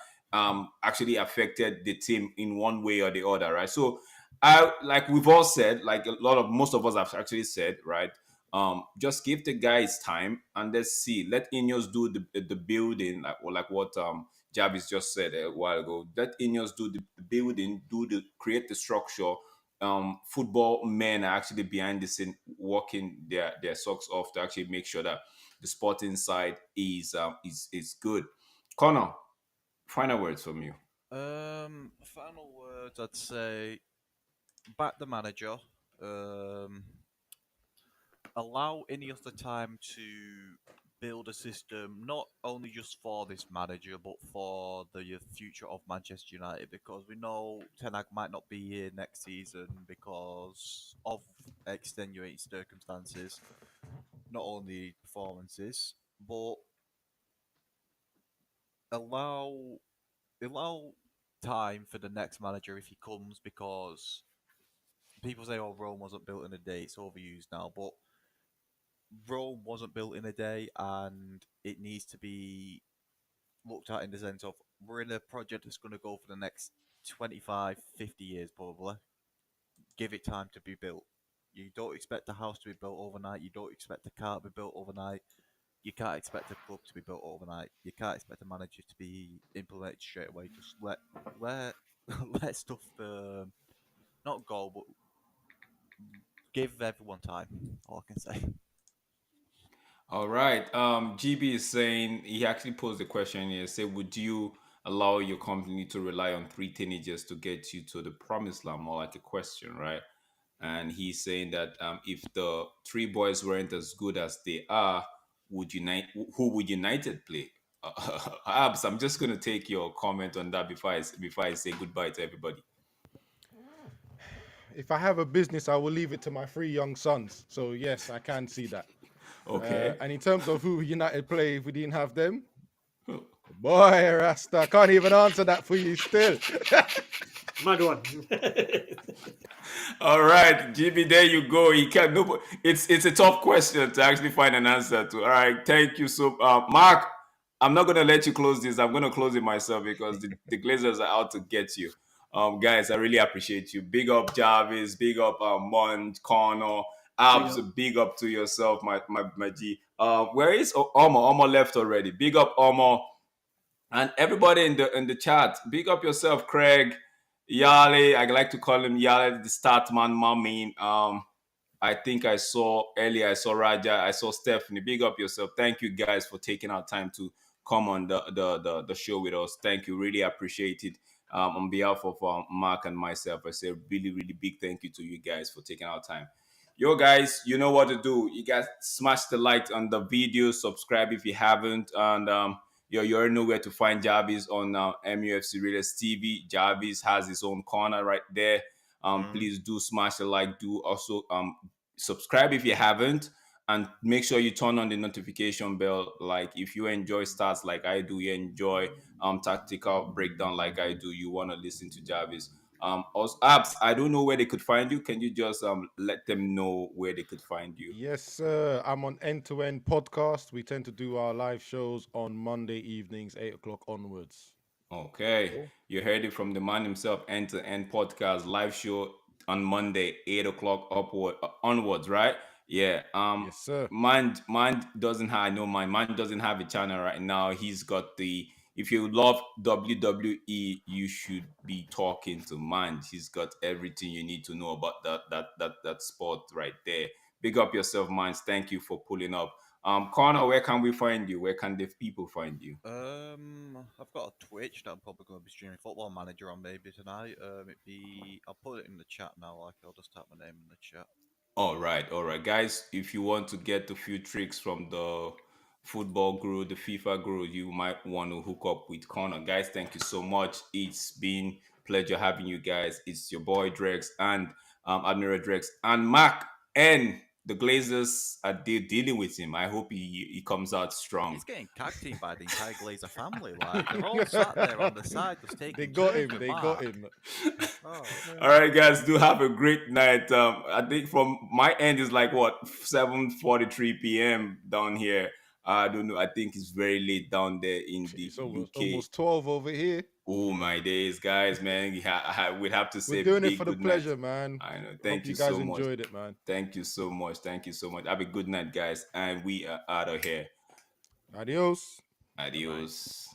actually affected the team in one way or the other, right? So, like we've all said, like most of us have actually said, right? Just give the guys time and let's see. Let INEOS do the building, like what Jarvis just said a while ago. Let INEOS do the building, create the structure. Football men are actually behind the scene working their socks off to actually make sure that the sporting side is good. Connor, final words from you. Final words, I'd say back the manager. Allow INEOS the time to build a system, not only just for this manager, but for the future of Manchester United, because we know Ten Hag might not be here next season because of extenuating circumstances, not only performances, but allow time for the next manager if he comes, because people say, oh, Rome wasn't built in a day. It's overused now, but Rome wasn't built in a day, and it needs to be looked at in the sense of we're in a project that's going to go for the next 25, 50 years probably. Give it time to be built. You don't expect the house to be built overnight. You don't expect the car to be built overnight. You can't expect a club to be built overnight. You can't expect a manager to be implemented straight away. Just let let stuff not go, but give everyone time. All I can say. All right. GB is saying, he actually posed the question here. Say, would you allow your company to rely on 3 teenagers to get you to the promised land? More like a question, right? And he's saying that if the 3 boys weren't as good as they are, who would United play? Abs, I'm just gonna take your comment on that before I say goodbye to everybody. If I have a business, I will leave it to my 3 young sons. So yes, I can see that. Okay. And in terms of who United play, if we didn't have them, boy, Rasta, I can't even answer that for you still. Mad one. All right, GB, there you go. You can't. No, it's a tough question to actually find an answer to. All right, thank you so, Mark. I'm not gonna let you close this. I'm gonna close it myself because the Glazers are out to get you. Guys, I really appreciate you. Big up Jarvis. Big up Manj, Connor. Abs, big up to yourself, my G. Where is Omo? Omo left already. Big up Omo, and everybody in the chat. Big up yourself, Craig. Yale, I like to call him Yale, the start man, my main. I think I saw Raja, I saw Stephanie. Big up yourself. Thank you guys for taking our time to come on the show with us. Thank you, really appreciate it. On behalf of Mark and myself, I say really, really big thank you to you guys for taking our time. Yo, guys, you know what to do. You guys smash the like on the video, subscribe if you haven't, and you already know where to find Jarvis on MUFC Realist TV. Jarvis has his own corner right there. Please do smash the like. Do also subscribe if you haven't, and make sure you turn on the notification bell. Like if you enjoy stats like I do, you enjoy tactical breakdown like I do, you want to listen to Jarvis. Also, apps, I don't know where they could find you. Can you just let them know where they could find you? Yes, sir. I'm on End to End podcast. We tend to do our live shows on Monday evenings, 8 o'clock onwards. Okay, Cool. you heard it from the man himself. End to End podcast live show on Monday, 8 o'clock onwards, right? Yeah. Yes, sir. Man doesn't have. I know man doesn't have a channel right now. He's got the. If you love WWE, you should be talking to Manj. He's got everything you need to know about that sport right there. Big up yourself, Manj. Thank you for pulling up. Connor, where can we find you? Where can the people find you? I've got a Twitch that I'm probably going to be streaming Football Manager on maybe tonight. I'll put it in the chat now. Like I'll just type my name in the chat. All right, guys. If you want to get a few tricks from the football guru, the FIFA guru, you might want to hook up with Connor. Guys, thank you so much. It's been pleasure having you guys. It's your boy Drex and ADMIRALDrex and MarkN. The Glazers are dealing with him. I hope he comes out strong. He's getting tag teamed by the entire Glazer family. Like they're all sat there on the side, just taking. They got turns him. with They Mark. got him. Oh. All right, guys, do have a great night. I think from my end is like what 7:43 p.m. down here. I don't know. I think it's very late down there in the It's UK. almost 12 over here. Oh my days, guys, man. We'd have to say We're doing it big for the good pleasure, night. man. I know. Hope Thank you guys so much. enjoyed it, man. Thank you so much. Thank you so much. Have a good night, guys, and we are out of here. Adios. Adios.